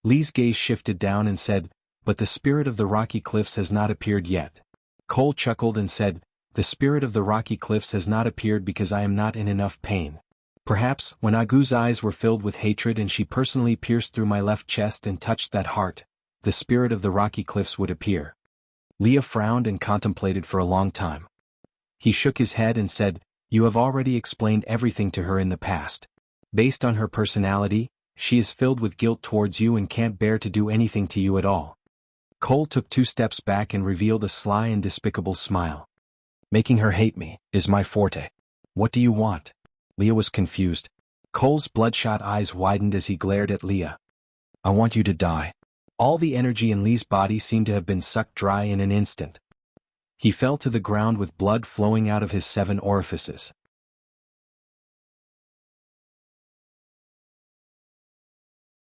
Lee's gaze shifted down and said, But the spirit of the rocky cliffs has not appeared yet. Cole chuckled and said, The spirit of the rocky cliffs has not appeared because I am not in enough pain. Perhaps, when Agu's eyes were filled with hatred and she personally pierced through my left chest and touched that heart, the spirit of the rocky cliffs would appear. Leah frowned and contemplated for a long time. He shook his head and said, You have already explained everything to her in the past. Based on her personality, she is filled with guilt towards you and can't bear to do anything to you at all. Cole took 2 steps back and revealed a sly and despicable smile. Making her hate me is my forte. What do you want? Leah was confused. Cole's bloodshot eyes widened as he glared at Leah. I want you to die. All the energy in Lee's body seemed to have been sucked dry in an instant. He fell to the ground with blood flowing out of his 7 orifices.